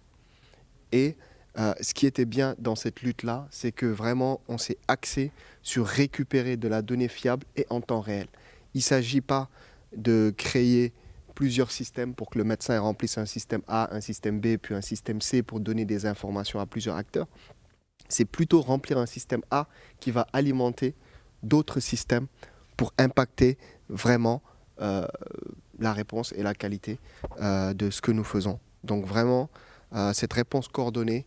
Et ce qui était bien dans cette lutte-là, c'est que vraiment on s'est axé sur récupérer de la donnée fiable et en temps réel. Il ne s'agit pas de créer plusieurs systèmes pour que le médecin remplisse un système A, un système B, puis un système C pour donner des informations à plusieurs acteurs. C'est plutôt remplir un système A qui va alimenter d'autres systèmes pour impacter vraiment la réponse et la qualité de ce que nous faisons. Donc vraiment, cette réponse coordonnée,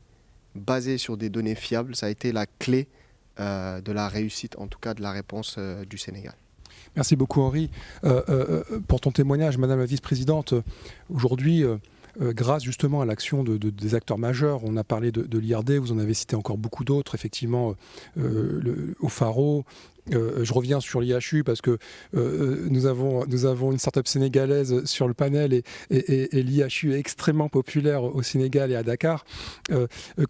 basée sur des données fiables, ça a été la clé de la réussite, en tout cas de la réponse du Sénégal. Merci beaucoup Henri pour ton témoignage, Madame la vice-présidente. Aujourd'hui, grâce justement à l'action des acteurs majeurs, on a parlé de l'IRD, vous en avez cité encore beaucoup d'autres, effectivement au Faro. Je reviens sur l'IHU parce que nous avons une start-up sénégalaise sur le panel et l'IHU est extrêmement populaire au Sénégal et à Dakar.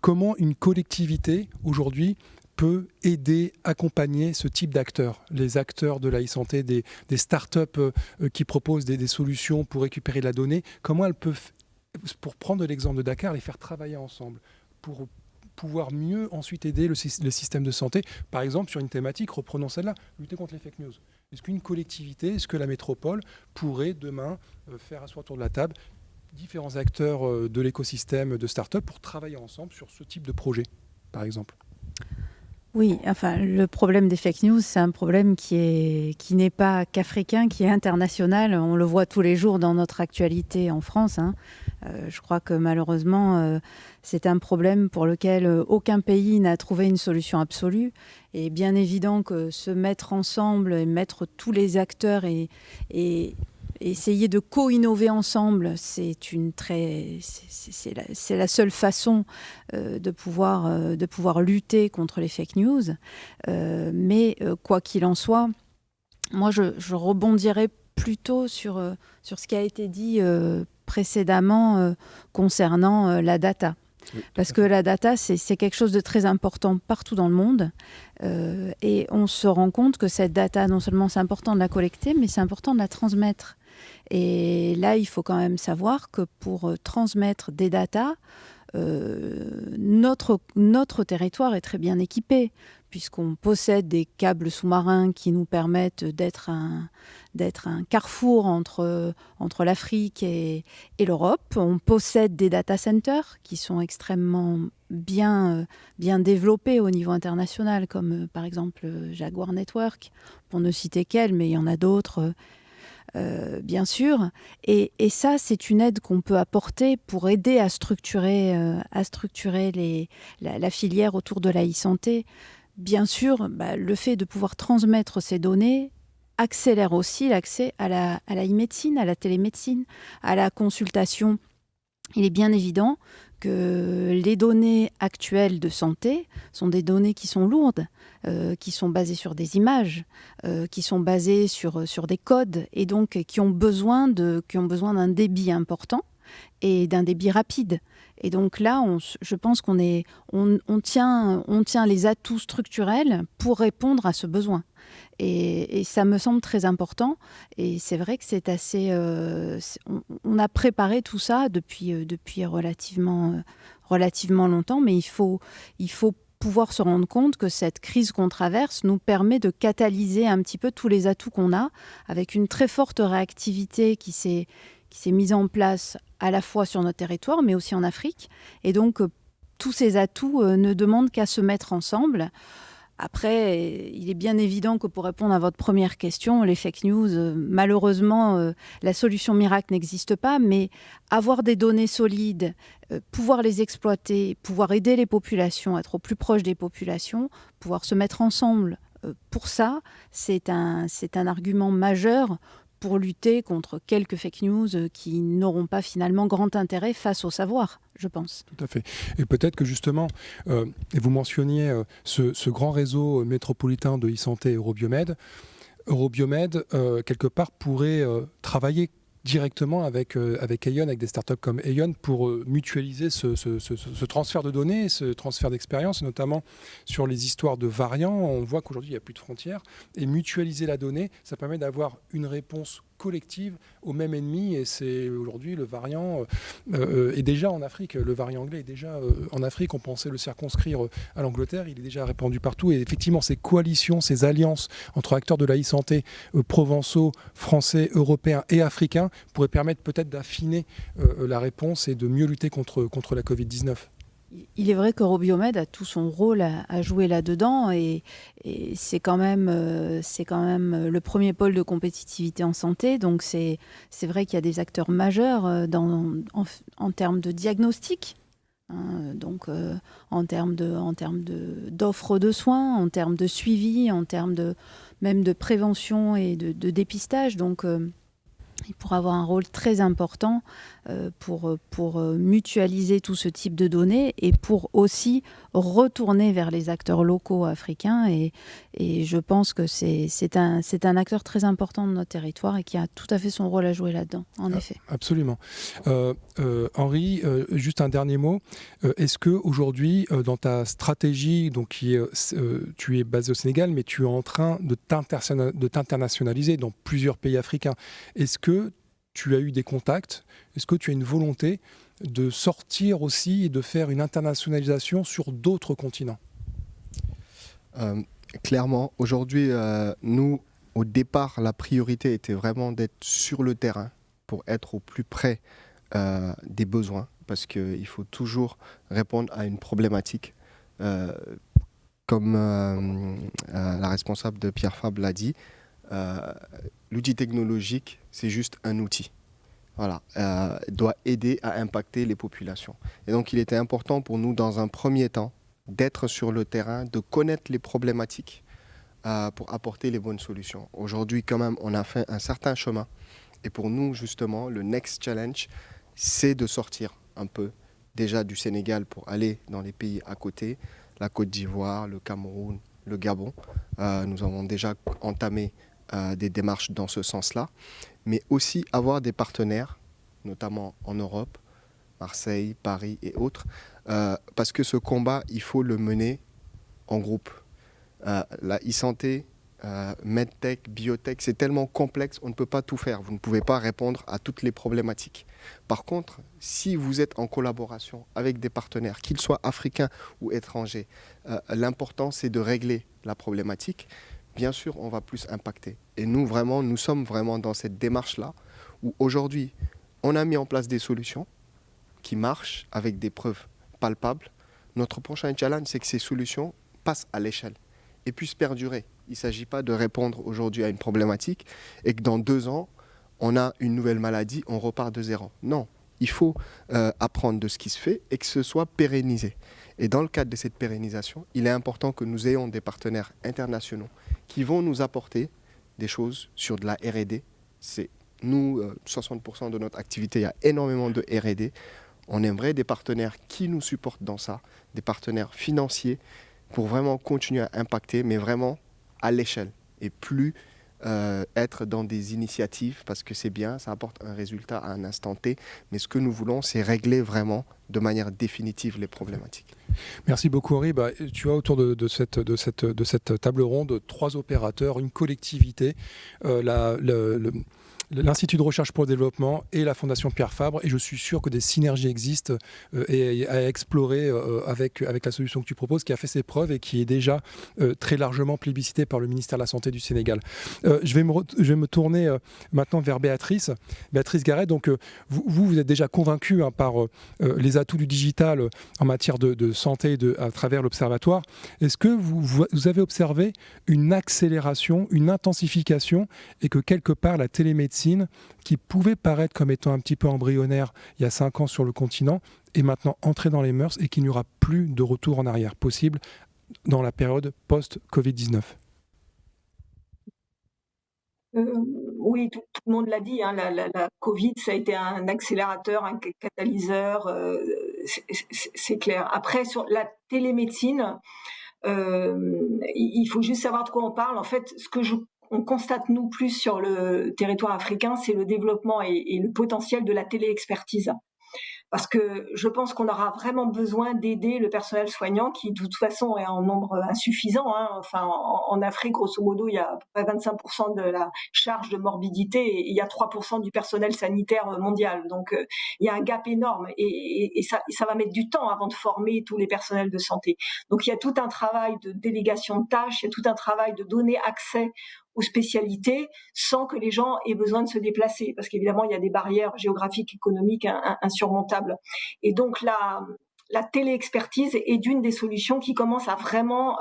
Comment une collectivité aujourd'hui peut aider, accompagner ce type d'acteurs, les acteurs de la e-santé, des start-up qui proposent des solutions pour récupérer de la donnée, comment elles peuvent, pour prendre l'exemple de Dakar, les faire travailler ensemble pour pouvoir mieux ensuite aider le système de santé, par exemple sur une thématique, reprenons celle-là, lutter contre les fake news. Est-ce qu'une collectivité, est-ce que la métropole pourrait demain faire asseoir autour de la table différents acteurs de l'écosystème de start-up pour travailler ensemble sur ce type de projet, par exemple ? Oui, enfin, le problème des fake news, c'est un problème qui n'est pas qu'africain, qui est international. On le voit tous les jours dans notre actualité en France. Je crois que malheureusement, c'est un problème pour lequel aucun pays n'a trouvé une solution absolue. Et bien évident que se mettre ensemble et mettre tous les acteurs et essayer de co-innover ensemble, c'est la seule façon de pouvoir lutter contre les fake news. Mais quoi qu'il en soit, moi je rebondirais plutôt sur ce qui a été dit précédemment concernant la data. Oui, parce que la data, c'est quelque chose de très important partout dans le monde. Et on se rend compte que cette data, non seulement c'est important de la collecter, mais c'est important de la transmettre. Et là, il faut quand même savoir que pour transmettre des datas, notre territoire est très bien équipé, puisqu'on possède des câbles sous-marins qui nous permettent d'être un carrefour entre l'Afrique et l'Europe. On possède des data centers qui sont extrêmement bien développés au niveau international, comme par exemple Jaguar Network, pour ne citer qu'elle, mais il y en a d'autres, bien sûr. Et ça, c'est une aide qu'on peut apporter pour aider à structurer la filière autour de la e-santé. Bien sûr, le fait de pouvoir transmettre ces données accélère aussi l'accès à la e-médecine, à la télémédecine, à la consultation. Il est bien évident que les données actuelles de santé sont des données qui sont lourdes, qui sont basées sur des images, qui sont basées sur des codes, et donc qui ont besoin d'un débit important et d'un débit rapide. Et donc là, je pense qu'on tient les atouts structurels pour répondre à ce besoin. Et ça me semble très important. Et c'est vrai que c'est assez... on a préparé tout ça depuis relativement longtemps, mais il faut pouvoir se rendre compte que cette crise qu'on traverse nous permet de catalyser un petit peu tous les atouts qu'on a, avec une très forte réactivité qui s'est mise en place à la fois sur notre territoire, mais aussi en Afrique. Et donc, tous ces atouts ne demandent qu'à se mettre ensemble. Après, il est bien évident que pour répondre à votre première question, les fake news, malheureusement, la solution miracle n'existe pas, mais avoir des données solides, pouvoir les exploiter, pouvoir aider les populations, être au plus proche des populations, pouvoir se mettre ensemble pour ça, c'est un argument majeur pour lutter contre quelques fake news qui n'auront pas finalement grand intérêt face au savoir, je pense. Tout à fait. Et peut-être que justement, et vous mentionniez ce grand réseau métropolitain de e-santé Eurobiomed. Eurobiomed, quelque part, pourrait travailler directement avec Aion, avec des startups comme Aion, pour mutualiser ce transfert de données, ce transfert d'expérience, notamment sur les histoires de variants. On voit qu'aujourd'hui, il n'y a plus de frontières. Et mutualiser la donnée, ça permet d'avoir une réponse collective au même ennemi, et c'est aujourd'hui le variant est déjà en Afrique, le variant anglais est déjà en Afrique. On pensait le circonscrire à l'Angleterre, il est déjà répandu partout, et effectivement ces coalitions, ces alliances entre acteurs de la e-santé provençaux, français, européens et africains pourraient permettre peut-être d'affiner la réponse et de mieux lutter contre la Covid-19. Il est vrai qu'Eurobiomed a tout son rôle à jouer là-dedans, et c'est quand même le premier pôle de compétitivité en santé. Donc c'est vrai qu'il y a des acteurs majeurs en termes de diagnostic, donc en termes d'offres de soins, en termes de suivi, en termes même de prévention et de dépistage. Donc il pourra avoir un rôle très important pour mutualiser tout ce type de données, et pour aussi retourner vers les acteurs locaux africains. Et je pense que c'est un acteur très important de notre territoire et qui a tout à fait son rôle à jouer là-dedans, en effet. Absolument. Henri, juste un dernier mot. Est-ce qu'aujourd'hui, dans ta stratégie, donc tu es basé au Sénégal, mais tu es en train de t'internationaliser dans plusieurs pays africains, est-ce que tu as eu des contacts? Est-ce que tu as une volonté de sortir aussi et de faire une internationalisation sur d'autres continents? Clairement, aujourd'hui, nous, au départ, la priorité était vraiment d'être sur le terrain pour être au plus près des besoins, parce qu'il faut toujours répondre à une problématique. Comme la responsable de Pierre Fabre l'a dit, l'outil technologique, c'est juste un outil. Voilà, doit aider à impacter les populations. Et donc, il était important pour nous, dans un premier temps, d'être sur le terrain, de connaître les problématiques pour apporter les bonnes solutions. Aujourd'hui, quand même, on a fait un certain chemin. Et pour nous, justement, le next challenge, c'est de sortir un peu déjà du Sénégal pour aller dans les pays à côté, la Côte d'Ivoire, le Cameroun, le Gabon. Nous avons déjà entamé des démarches dans ce sens-là, mais aussi avoir des partenaires, notamment en Europe, Marseille, Paris et autres, parce que ce combat, il faut le mener en groupe. La e-santé, medtech, biotech, c'est tellement complexe, on ne peut pas tout faire. Vous ne pouvez pas répondre à toutes les problématiques. Par contre, si vous êtes en collaboration avec des partenaires, qu'ils soient africains ou étrangers, l'important c'est de régler la problématique. Bien sûr, on va plus impacter. Et nous sommes vraiment dans cette démarche-là, où aujourd'hui, on a mis en place des solutions qui marchent avec des preuves palpables. Notre prochain challenge, c'est que ces solutions passent à l'échelle et puissent perdurer. Il ne s'agit pas de répondre aujourd'hui à une problématique et que dans 2 ans, on a une nouvelle maladie, on repart de zéro. Non, il faut apprendre de ce qui se fait et que ce soit pérennisé. Et dans le cadre de cette pérennisation, il est important que nous ayons des partenaires internationaux qui vont nous apporter des choses sur de la R&D. C'est nous, 60% de notre activité, il y a énormément de R&D. On aimerait des partenaires qui nous supportent dans ça, des partenaires financiers pour vraiment continuer à impacter, mais vraiment à l'échelle et plus être dans des initiatives parce que c'est bien, ça apporte un résultat à un instant T, mais ce que nous voulons, c'est régler vraiment de manière définitive les problématiques. Merci beaucoup Henri. Tu as autour de cette table ronde 3 opérateurs, une collectivité, l'Institut de recherche pour le développement et la Fondation Pierre Fabre, et je suis sûr que des synergies existent et à explorer avec la solution que tu proposes, qui a fait ses preuves et qui est déjà très largement plébiscitée par le ministère de la Santé du Sénégal. Je vais me tourner maintenant vers Béatrice Garret. Donc vous êtes déjà convaincue par les atouts du digital en matière de santé à travers l'Observatoire. Est-ce que vous avez observé une accélération, une intensification, et que quelque part la télémédecine, qui pouvait paraître comme étant un petit peu embryonnaire il y a 5 ans sur le continent, est maintenant entrée dans les mœurs et qu'il n'y aura plus de retour en arrière possible dans la période post-Covid-19 ? Oui, tout le monde l'a dit, hein, la Covid, ça a été un accélérateur, un catalyseur, c'est clair. Après, sur la télémédecine, il faut juste savoir de quoi on parle. En fait, on constate, nous, plus sur le territoire africain, c'est le développement et le potentiel de la téléexpertise. Parce que je pense qu'on aura vraiment besoin d'aider le personnel soignant qui, de toute façon, est en nombre insuffisant. Hein. Enfin, en Afrique, grosso modo, il y a à peu près 25% de la charge de morbidité et il y a 3% du personnel sanitaire mondial. Donc, il y a un gap énorme et ça va mettre du temps avant de former tous les personnels de santé. Donc, il y a tout un travail de délégation de tâches, il y a tout un travail de donner accès aux spécialités sans que les gens aient besoin de se déplacer, parce qu'évidemment il y a des barrières géographiques, économiques insurmontables. Et donc la téléexpertise est d'une des solutions qui commence à vraiment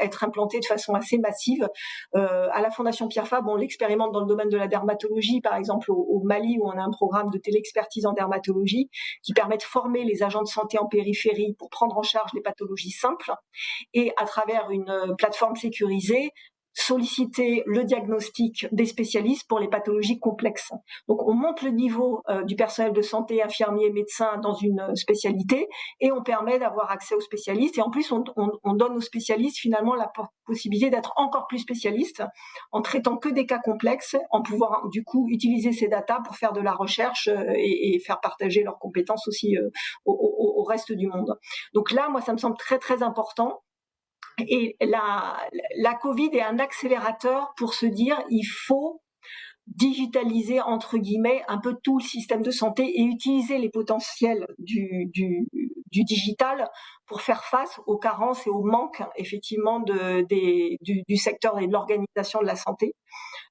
être implantée de façon assez massive. À la Fondation Pierre Fabre, on l'expérimente dans le domaine de la dermatologie, par exemple au Mali, où on a un programme de téléexpertise en dermatologie qui permet de former les agents de santé en périphérie pour prendre en charge les pathologies simples, et à travers une plateforme sécurisée, solliciter le diagnostic des spécialistes pour les pathologies complexes. Donc on monte le niveau du personnel de santé, infirmiers, médecins dans une spécialité et on permet d'avoir accès aux spécialistes. Et en plus, on donne aux spécialistes finalement la possibilité d'être encore plus spécialistes en traitant que des cas complexes, en pouvant du coup utiliser ces datas pour faire de la recherche et faire partager leurs compétences aussi au reste du monde. Donc là, moi, ça me semble très très important. Et la Covid est un accélérateur pour se dire il faut digitaliser entre guillemets un peu tout le système de santé et utiliser les potentiels du digital pour faire face aux carences et aux manques effectivement du secteur et de l'organisation de la santé.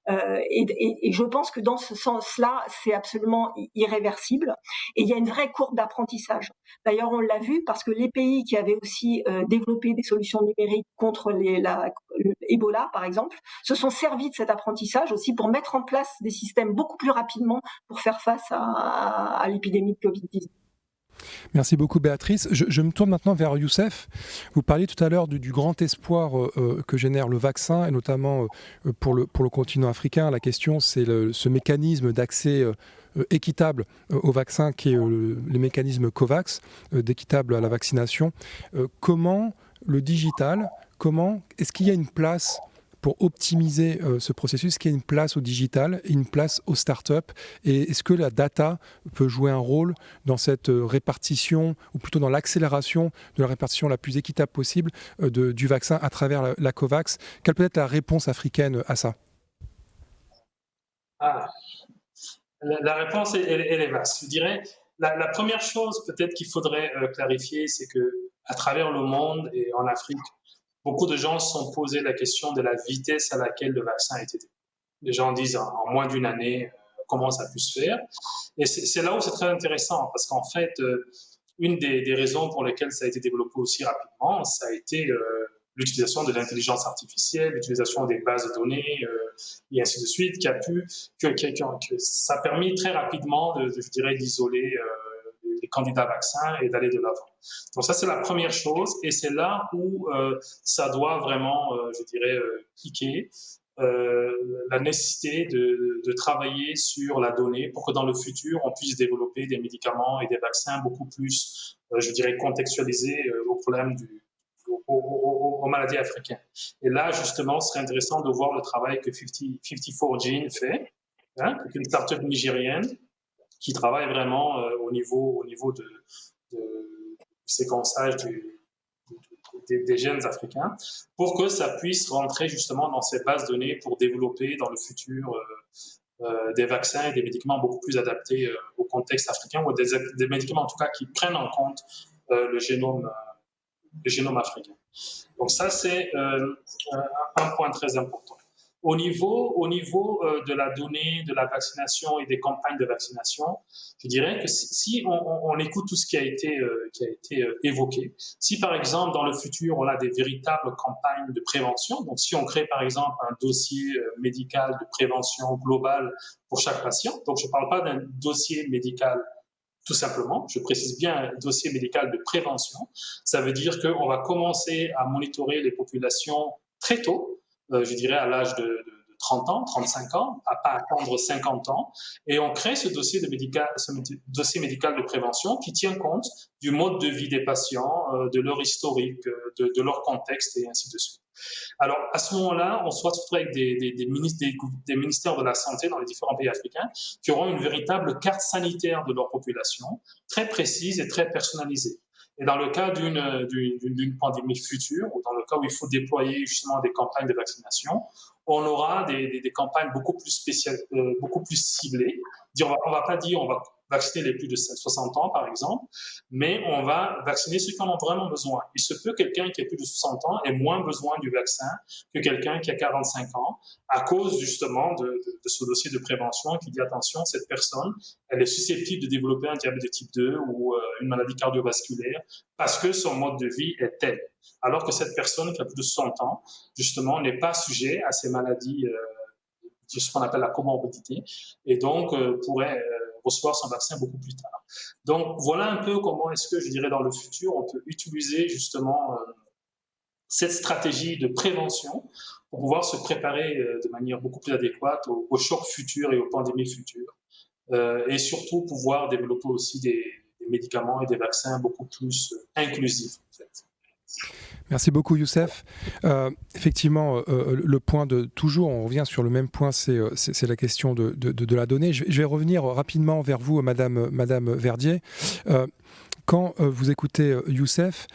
Et je pense que dans ce sens-là, c'est absolument irréversible. Et il y a une vraie courbe d'apprentissage. D'ailleurs, on l'a vu parce que les pays qui avaient aussi développé des solutions numériques contre Ebola, par exemple, se sont servis de cet apprentissage aussi pour mettre en place des systèmes beaucoup plus rapidement pour faire face à l'épidémie de Covid-19. Merci beaucoup Béatrice. Je me tourne maintenant vers Youssef. Vous parliez tout à l'heure du grand espoir que génère le vaccin, et notamment pour le continent africain. La question, c'est ce mécanisme d'accès équitable au vaccin qui est le mécanisme COVAX, d'équitable à la vaccination. Comment le digital, est-ce qu'il y a une place pour optimiser ce processus, qu'il y ait une place au digital, une place aux startups? Et est-ce que la data peut jouer un rôle dans cette répartition, ou plutôt dans l'accélération de la répartition la plus équitable possible du vaccin à travers la COVAX? Quelle peut être la réponse africaine à ça? La réponse, elle est vaste. Je dirais, la première chose peut-être qu'il faudrait clarifier, c'est que à travers le monde et en Afrique, beaucoup de gens se sont posé la question de la vitesse à laquelle le vaccin a été développé. Les gens disent en moins d'une année, comment ça a pu se faire. Et c'est là où c'est très intéressant, parce qu'en fait, une des raisons pour lesquelles ça a été développé aussi rapidement, ça a été l'utilisation de l'intelligence artificielle, l'utilisation des bases de données, et ainsi de suite, que ça a permis très rapidement, je dirais, d'isoler les candidats vaccins et d'aller de l'avant. Donc ça, c'est la première chose, et c'est là où ça doit vraiment, je dirais, cliquer. La nécessité de travailler sur la donnée pour que dans le futur, on puisse développer des médicaments et des vaccins beaucoup plus, je dirais, contextualisés aux problèmes aux maladies africaines. Et là, justement, ce serait intéressant de voir le travail que 54Gene fait, hein, une start-up nigérienne qui travaille vraiment au niveau du séquençage des gènes africains, pour que ça puisse rentrer justement dans ces bases de données pour développer dans le futur des vaccins et des médicaments beaucoup plus adaptés au contexte africain, ou des médicaments en tout cas qui prennent en compte le génome africain. Donc ça, c'est un point très important. Au niveau de la donnée, de la vaccination et des campagnes de vaccination, je dirais que si on écoute tout ce qui a été évoqué, si par exemple dans le futur on a des véritables campagnes de prévention, donc si on crée par exemple un dossier médical de prévention globale pour chaque patient, donc je ne parle pas d'un dossier médical tout simplement, je précise bien un dossier médical de prévention, ça veut dire qu'on va commencer à monitorer les populations très tôt, je dirais à l'âge de 30 ans, 35 ans, à pas attendre 50 ans, et on crée ce dossier médical de prévention qui tient compte du mode de vie des patients, de leur historique, de leur contexte et ainsi de suite. Alors, à ce moment-là, on se retrouve avec des ministères de la Santé dans les différents pays africains qui auront une véritable carte sanitaire de leur population, très précise et très personnalisée. Et dans le cas d'une pandémie future, ou dans le cas où il faut déployer justement des campagnes de vaccination, on aura des campagnes beaucoup plus spéciales, beaucoup plus ciblées. On va pas dire on va vacciner les plus de 60 ans, par exemple, mais on va vacciner ceux qui en ont vraiment besoin. Il se peut que quelqu'un qui a plus de 60 ans ait moins besoin du vaccin que quelqu'un qui a 45 ans, à cause justement de ce dossier de prévention qui dit attention, cette personne, elle est susceptible de développer un diabète de type 2 ou une maladie cardiovasculaire parce que son mode de vie est tel. Alors que cette personne qui a plus de 60 ans, justement, n'est pas sujet à ces maladies, ce qu'on appelle la comorbidité, et donc pourrait recevoir son vaccin beaucoup plus tard. Donc voilà un peu comment est-ce que, je dirais, dans le futur, on peut utiliser justement cette stratégie de prévention pour pouvoir se préparer de manière beaucoup plus adéquate aux chocs futurs et aux pandémies futures. Et surtout pouvoir développer aussi des médicaments et des vaccins beaucoup plus inclusifs, en fait. Merci beaucoup Youssef. Effectivement, le point de toujours, on revient sur le même point, c'est la question de la donnée. Je vais revenir rapidement vers vous, Madame Verdier. Quand vous écoutez Youssef,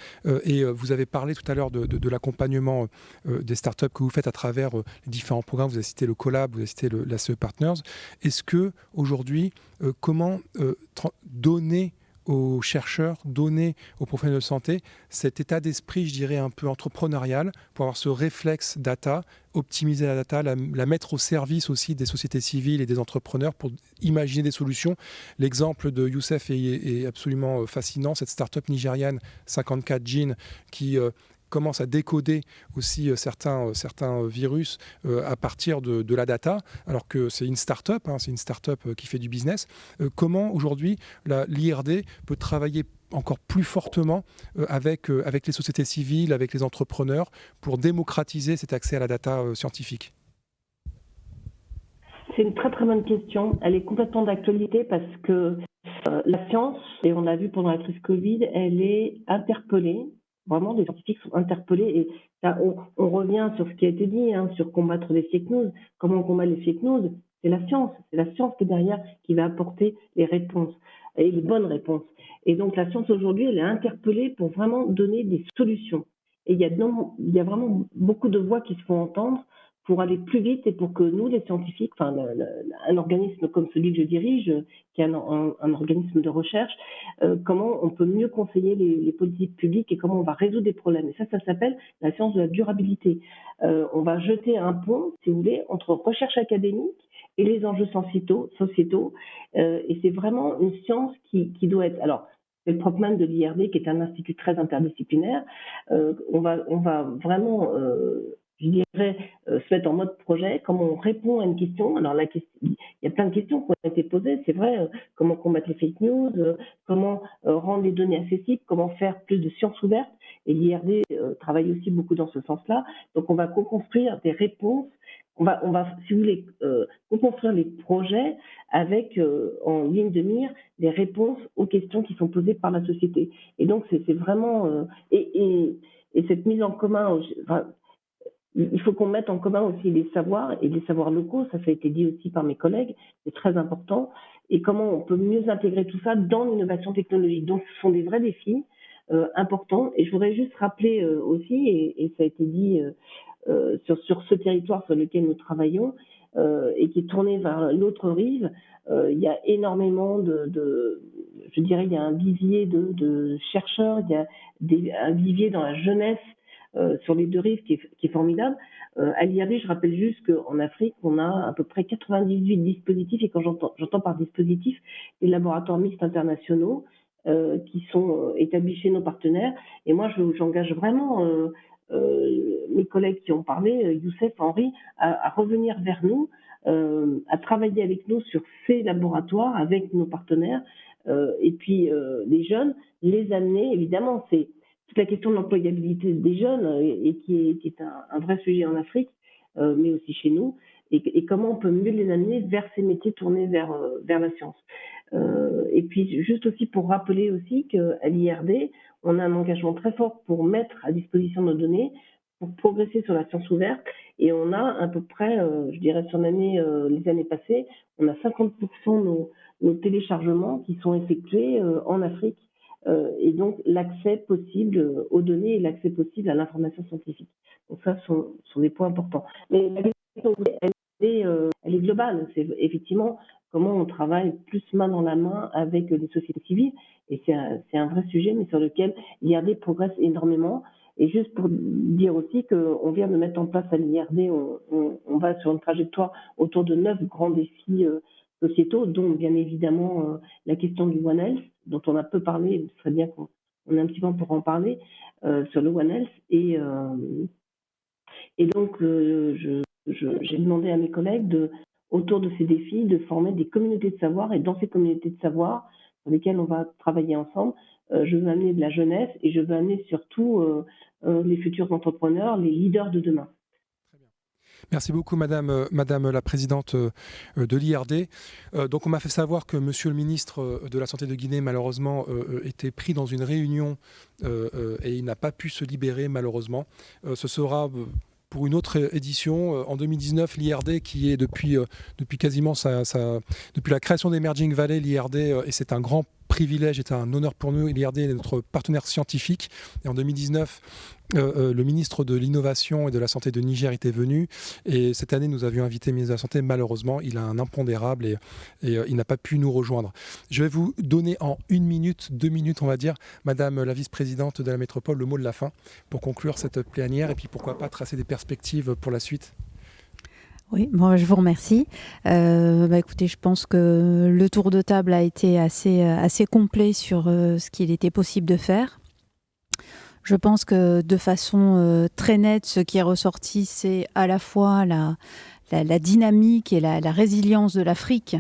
et vous avez parlé tout à l'heure de l'accompagnement des startups que vous faites à travers les différents programmes, vous avez cité le Collab, vous avez cité l'ACE Partners, est-ce que aujourd'hui, comment donner aux chercheurs, donner aux professionnels de santé cet état d'esprit, je dirais, un peu entrepreneurial, pour avoir ce réflexe data, optimiser la data, la mettre au service aussi des sociétés civiles et des entrepreneurs pour imaginer des solutions. L'exemple de Youssef est absolument fascinant, cette start-up nigériane 54Gene qui commence à décoder aussi certains virus à partir de la data, alors que c'est une start-up, c'est une start-up qui fait du business. Comment aujourd'hui l'IRD peut travailler encore plus fortement avec les sociétés civiles, avec les entrepreneurs, pour démocratiser cet accès à la data scientifique? C'est une très très bonne question. Elle est complètement d'actualité parce que la science, et on l'a vu pendant la crise Covid, elle est interpellée vraiment, les scientifiques sont interpellés et ça, on revient sur ce qui a été dit, hein, sur combattre les fake news. Comment on combat les fake news? C'est la science qui est derrière, qui va apporter les réponses et les bonnes réponses. Et donc la science aujourd'hui, elle est interpellée pour vraiment donner des solutions. Et il y a vraiment beaucoup de voix qui se font entendre pour aller plus vite et pour que nous, les scientifiques, enfin, un organisme comme celui que je dirige, qui est un organisme de recherche, comment on peut mieux conseiller les politiques publiques et comment on va résoudre des problèmes. Et ça s'appelle la science de la durabilité. On va jeter un pont, si vous voulez, entre recherche académique et les enjeux sociétaux. Et c'est vraiment une science qui doit être... Alors, c'est le propre même de l'IRD, qui est un institut très interdisciplinaire. On va vraiment... je dirais, se mettre en mode projet, comment on répond à une question. Alors, il y a plein de questions qui ont été posées, c'est vrai, comment combattre les fake news, comment rendre les données accessibles, comment faire plus de sciences ouvertes. Et l'IRD travaille aussi beaucoup dans ce sens-là. Donc, on va co-construire des réponses. On va, si vous voulez, co-construire les projets avec, en ligne de mire, des réponses aux questions qui sont posées par la société. Et donc, c'est vraiment... et cette mise en commun... il faut qu'on mette en commun aussi les savoirs et les savoirs locaux, ça a été dit aussi par mes collègues, c'est très important, et comment on peut mieux intégrer tout ça dans l'innovation technologique. Donc ce sont des vrais défis importants, et je voudrais juste rappeler aussi, et ça a été dit sur ce territoire sur lequel nous travaillons, et qui est tourné vers l'autre rive, il y a énormément je dirais, il y a un vivier de chercheurs, il y a un vivier dans la jeunesse, sur les deux rives qui est formidable. À l'IRD, je rappelle juste qu'en Afrique, on a à peu près 98 dispositifs, et quand j'entends par dispositif, les laboratoires mixtes internationaux qui sont établis chez nos partenaires. Et moi, j'engage vraiment mes collègues qui ont parlé, Youssef, Henri, à revenir vers nous, à travailler avec nous sur ces laboratoires, avec nos partenaires, et puis les jeunes, les amener, évidemment, c'est toute la question de l'employabilité des jeunes et qui est un vrai sujet en Afrique, mais aussi chez nous, et comment on peut mieux les amener vers ces métiers tournés vers la science. Et puis juste aussi pour rappeler aussi qu'à l'IRD, on a un engagement très fort pour mettre à disposition nos données, pour progresser sur la science ouverte, et on a à peu près, je dirais sur les années passées, on a 50% nos téléchargements qui sont effectués en Afrique. Et donc l'accès possible aux données et l'accès possible à l'information scientifique. Donc ça sont des points importants. Mais la question, elle est globale. C'est effectivement comment on travaille plus main dans la main avec les sociétés civiles. Et c'est un vrai sujet, mais sur lequel l'IRD progresse énormément. Et juste pour dire aussi qu'on vient de mettre en place à l'IRD, on va sur une trajectoire autour de 9 grands défis sociétaux, dont bien évidemment la question du One Health, dont on a peu parlé, ce serait bien qu'on ait un petit peu pour en parler, sur le One Health. Et donc, j'ai demandé à mes collègues, autour de ces défis, de former des communautés de savoir, et dans ces communautés de savoir, sur lesquelles on va travailler ensemble, je veux amener de la jeunesse, et je veux amener surtout les futurs entrepreneurs, les leaders de demain. Merci beaucoup, Madame la Présidente de l'IRD. Donc, on m'a fait savoir que Monsieur le Ministre de la Santé de Guinée, malheureusement, était pris dans une réunion et il n'a pas pu se libérer, malheureusement. Ce sera pour une autre édition. En 2019, l'IRD, qui est depuis quasiment depuis la création d'Emerging Valley, l'IRD, et c'est un grand privilège, c'est un honneur pour nous, l'IRD est notre partenaire scientifique. Et en 2019, le ministre de l'Innovation et de la Santé de Niger était venu. Et cette année, nous avions invité le ministre de la Santé. Malheureusement, il a un impondérable et il n'a pas pu nous rejoindre. Je vais vous donner en 1 minute, 2 minutes, on va dire, Madame la vice-présidente de la métropole, le mot de la fin pour conclure cette plénière et puis pourquoi pas tracer des perspectives pour la suite. Oui, bon, je vous remercie. Écoutez, je pense que le tour de table a été assez complet sur ce qu'il était possible de faire. Je pense que de façon très nette, ce qui est ressorti, c'est à la fois la dynamique et la résilience de l'Afrique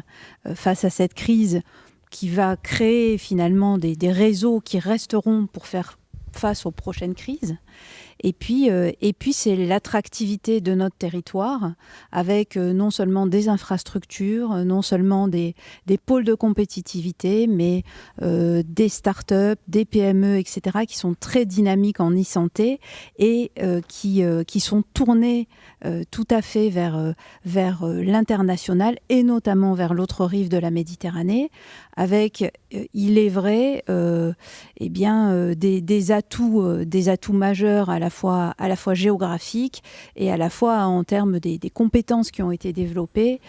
face à cette crise qui va créer finalement des réseaux qui resteront pour faire face aux prochaines crises. Et puis c'est l'attractivité de notre territoire avec non seulement des infrastructures, non seulement des pôles de compétitivité, mais des start-up, des PME, etc., qui sont très dynamiques en e-santé et qui sont tournés tout à fait vers l'international et notamment vers l'autre rive de la Méditerranée, avec, il est vrai, des atouts majeurs à la fois géographiques et à la fois en termes des compétences qui ont été développées,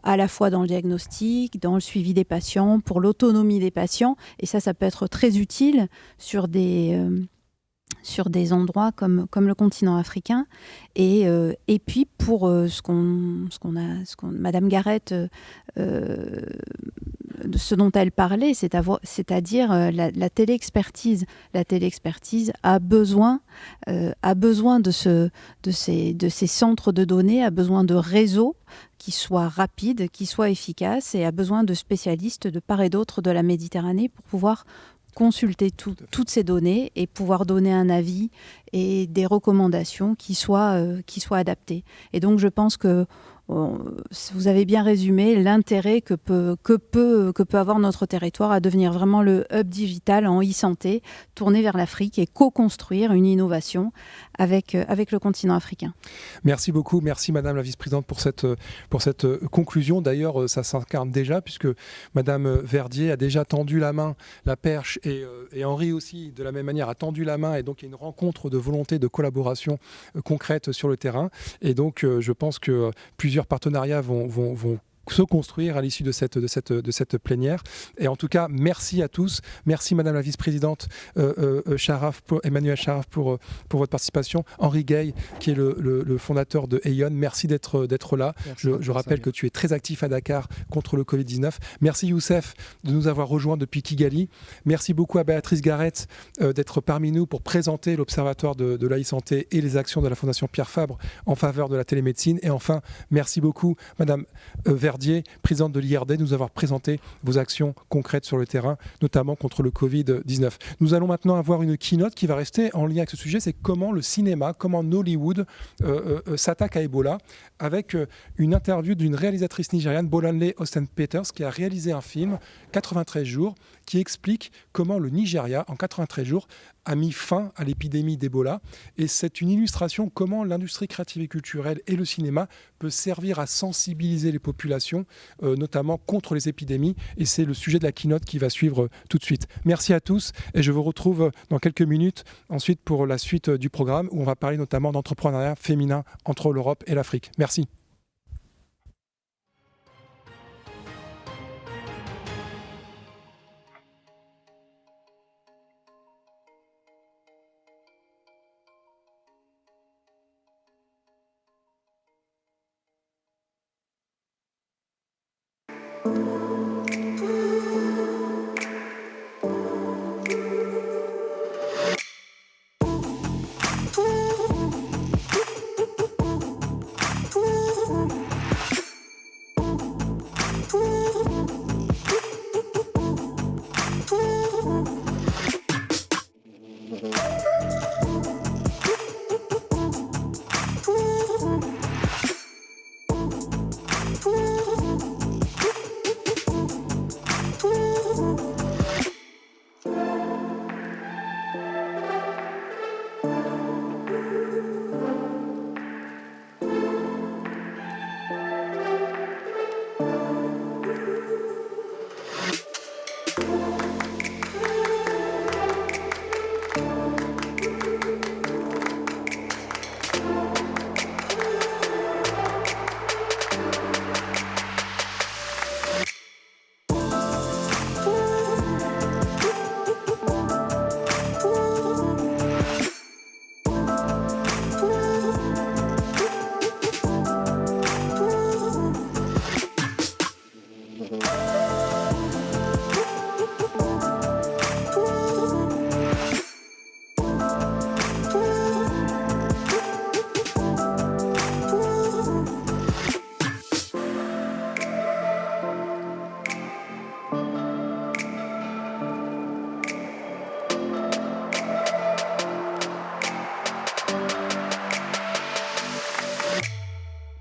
à la fois dans le diagnostic, dans le suivi des patients, pour l'autonomie des patients. Et ça peut être très utile sur des endroits comme le continent africain. Et puis pour Madame Garrett, de ce dont elle parlait, c'est-à-dire la téléexpertise. La téléexpertise a besoin de ces centres de données, a besoin de réseaux qui soient rapides, qui soient efficaces, et a besoin de spécialistes de part et d'autre de la Méditerranée pour pouvoir consulter toutes ces données et pouvoir donner un avis et des recommandations qui soient adaptées. Et donc je pense que vous avez bien résumé l'intérêt que peut avoir notre territoire à devenir vraiment le hub digital en e-santé, tourné vers l'Afrique et co-construire une innovation avec le continent africain. Merci beaucoup, merci Madame la Vice-Présidente pour cette conclusion. D'ailleurs, ça s'incarne déjà puisque Madame Verdier a déjà tendu la main, la perche, et Henri aussi, de la même manière, a tendu la main, et donc il y a une rencontre de volonté de collaboration concrète sur le terrain. Et donc, je pense que plusieurs partenariats vont se construire à l'issue de cette plénière. Et en tout cas, merci à tous. Merci Madame la Vice-Présidente Emmanuelle Charaf pour votre participation. Henri Gay, qui est le fondateur de Aeon, merci d'être là. Je rappelle que tu es très actif à Dakar contre le Covid-19. Merci Youssef de nous avoir rejoints depuis Kigali. Merci beaucoup à Béatrice Garrett d'être parmi nous pour présenter l'Observatoire de la e-santé et les actions de la Fondation Pierre Fabre en faveur de la télémédecine. Et enfin, merci beaucoup Madame Verdier, présidente de l'IRD, de nous avoir présenté vos actions concrètes sur le terrain, notamment contre le Covid-19. Nous allons maintenant avoir une keynote qui va rester en lien avec ce sujet, c'est comment le cinéma, comment Nollywood s'attaque à Ebola, avec une interview d'une réalisatrice nigériane, Bolanle Austin Peters, qui a réalisé un film, 93 jours, qui explique comment le Nigeria, en 93 jours, a mis fin à l'épidémie d'Ebola. Et c'est une illustration comment l'industrie créative et culturelle et le cinéma peut servir à sensibiliser les populations, notamment contre les épidémies. Et c'est le sujet de la keynote qui va suivre tout de suite. Merci à tous et je vous retrouve dans quelques minutes ensuite pour la suite du programme où on va parler notamment d'entrepreneuriat féminin entre l'Europe et l'Afrique. Merci.